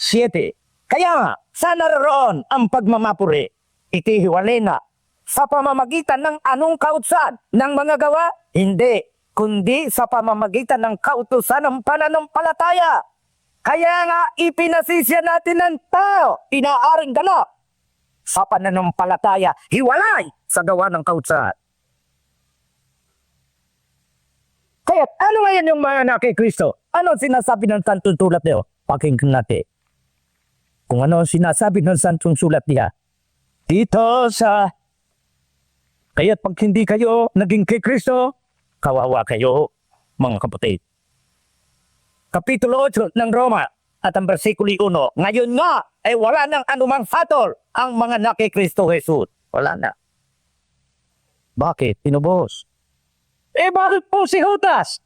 Kaya nga, sana naroon ang pagmamapuri. Itihiwalay na. Sa pamamagitan ng anong kautusan ng mga gawa? Hindi. Kundi sa pamamagitan ng kautusan ng pananampalataya. Kaya nga ipinasisya natin ng tao, inaaring ganap sa pananampalataya, hiwalay sa gawa ng kautusan. Kaya ano ngayon yung mga anak kay Kristo? Ano sinasabi ng Santong Sulat niyo? Pakinggan natin. Kung ano sinasabi ng Santong Sulat niya. Dito sa... Kaya't pag hindi kayo naging kay Kristo, kawawa kayo, mga kapatid. Kapitulo 8 ng Roma at ang bersikulo 1. Ngayon nga ay wala nang anumang hatol ang mga na kay Kristo Jesus. Wala na. Bakit? Tinubos. Bakit po si Judas?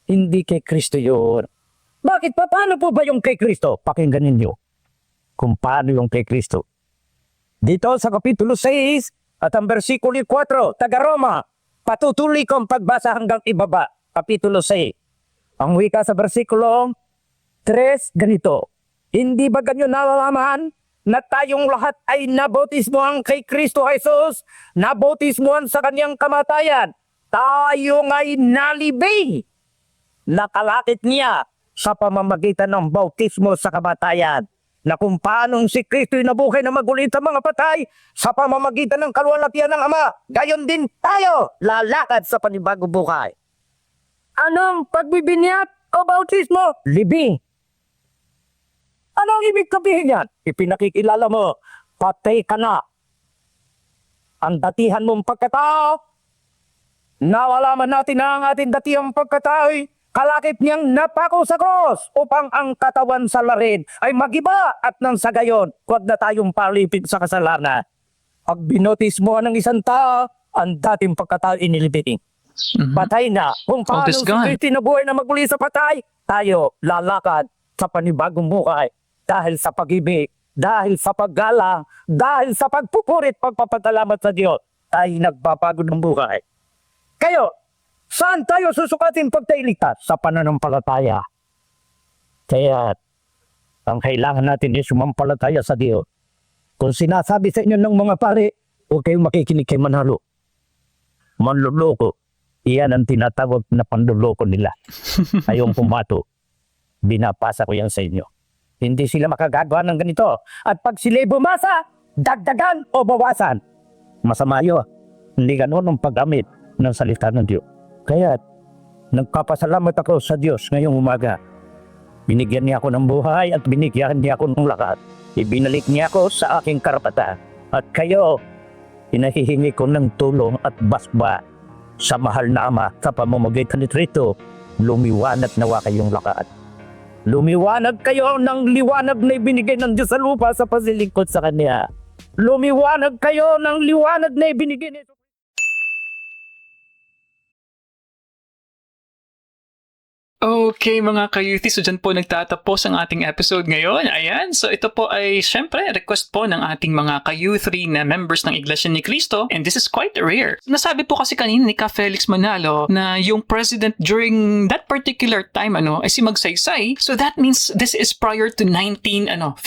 Hindi kay Kristo yun. Bakit pa? Paano po ba yung kay Kristo? Pakinggan ninyo kung paano yung kay Kristo. Dito sa Kapitulo 6 at ang bersikulo 4, taga Roma, patutuloy kong pagbasa hanggang ibaba. Kapitulo 6. Ang wika sa bersikulo 3, ganito. Hindi ba ganyo nalalaman na tayong lahat ay nabautismohan kay Kristo Jesus? Nabautismohan sa kanyang kamatayan. Tayo nga'y nalibing. Nakalakit niya sa pamamagitan ng bautismo sa kamatayan. Na kung paanong si Kristo'y nabuhay na magulit sa mga patay sa pamamagitan ng kaluwalhatian ng Ama, gayon din tayo lalakad sa panibagong buhay. Anong pagbibinyag o bautismo? Libing. Anong ibig sabihin yan? Ipinakikilala mo, patay ka na. Ang datihan mong pagkatao, nawalaman natin na ang ating datihang pagkatao, kalakip niyang napako sa cross upang ang katawan sa larin ay magiba at nang sa gayon, huwag na tayong palipid sa kasalanan. Pag binotismo ng isang tao, ang dating pagkatao inilibiting. Patay na. Kung paano si Kristo nabuhay na magmuli sa patay, tayo lalakad sa panibagong buhay dahil sa pag-ibig, dahil sa paggalang, dahil sa pagpupurit, pagpapasalamat sa Diyos, tayo nagbabago ng buhay. Kayo, saan tayo susukatin pag tayo ligtas? Sa pananampalataya. Kaya, ang kailangan natin ay sumampalataya sa Diyos. Kung sinasabi sa inyo ng mga pare, huwag kayong makikinig kay manalo. Manluloko. Iyan ang tinatawag na panluloko nila. Ayong pumato. Binapasa ko yan sa inyo. Hindi sila makagagawa ng ganito. At pag sila'y bumasa, dagdagan o bawasan. Masama yun. Hindi ganun ang paggamit ng salita ng Diyos. Kaya, nagpapasalamat ako sa Diyos ngayong umaga. Binigyan niya ako ng buhay at binigyan niya ako ng lakas. Ibinalik niya ako sa aking karapatan. At kayo, inahihingi ko ng tulong at basba sa mahal na Ama sa pamamagitan ni Kristo. Lumiwanag nawa kayong lakas. Lumiwanag kayo ng liwanag na ibinigay ng Diyos sa lupa sa paglilingkod sa Kanya. Lumiwanag kayo ng liwanag na ibinigay ni Okay mga ka-youthie, so dyan po nagtatapos ang ating episode ngayon. Ayan, so ito po ay syempre request po ng ating mga ka-youthie na members ng Iglesia ni Cristo, and this is quite rare. Nasabi po kasi kanina ni Ka Felix Manalo na yung president during that particular time ay si Magsaysay, so that means this is prior to 1957,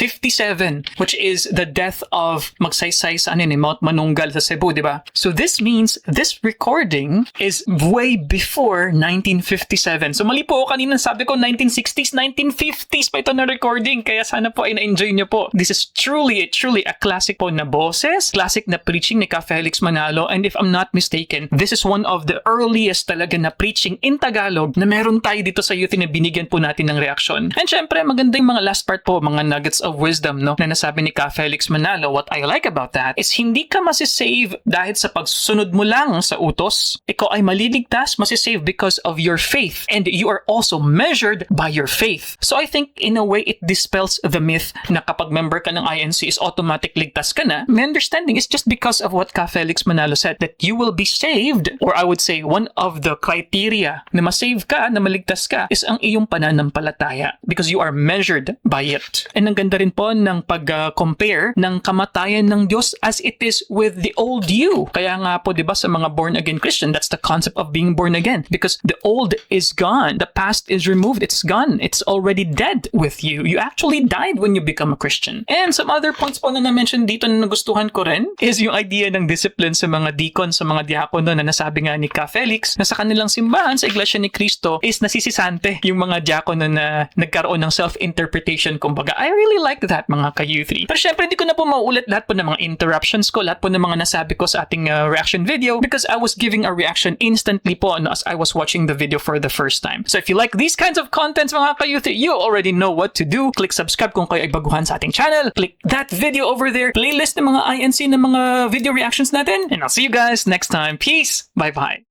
which is the death of Magsaysay sa Mount Manunggal sa Cebu, di ba? So this means this recording is way before 1957. So mali po kanina naman sabi ko 1960s, 1950s pa ito na recording. Kaya sana po ay na-enjoy nyo po. This is truly a classic po na boses, classic na preaching ni Ka Felix Manalo. And if I'm not mistaken, this is one of the earliest talaga na preaching in Tagalog na meron tayo dito sa youth na binigyan po natin ng reaksyon. And syempre, maganda yung mga last part po, mga nuggets of wisdom, no, na nasabi ni Ka Felix Manalo. What I like about that is hindi ka masisave dahil sa pagsunod mo lang sa utos. Ikaw ay maliligtas, masisave because of your faith. And you are also measured by your faith. So I think in a way it dispels the myth na kapag member ka ng INC is automatic ligtas ka na. My understanding is just because of what Ka Felix Manalo said, that you will be saved, or I would say one of the criteria na masave ka, na maligtas ka, is ang iyong pananampalataya because you are measured by it. And ang ganda rin po ng pag-compare ng kamatayan ng Diyos as it is with the old you. Kaya nga po, di ba, sa mga born again Christian, that's the concept of being born again, because the old is gone, the past is removed, it's gone, it's already dead with you. You actually died when you become a Christian. And some other points po na na-mention dito na nagustuhan ko rin is yung idea ng discipline sa mga deacon, sa mga diakono, na nasabi nga ni Ka Felix na sa kanilang simbahan sa Iglesia ni Cristo is nasisisante yung mga diakono na nagkaroon ng self-interpretation. Kumbaga, I really like that, mga ka-U3. Pero syempre, hindi ko na po mauulit lahat po ng mga interruptions ko, lahat po ng mga nasabi ko sa ating reaction video, because I was giving a reaction instantly po as I was watching the video for the first time. So if you like these kinds of contents, mga ka-U3, you already know what to do. Click subscribe kung kayo ay baguhan sa ating channel. Click that video over there. Playlist ng mga INC ng mga video reactions natin. And I'll see you guys next time. Peace! Bye-bye!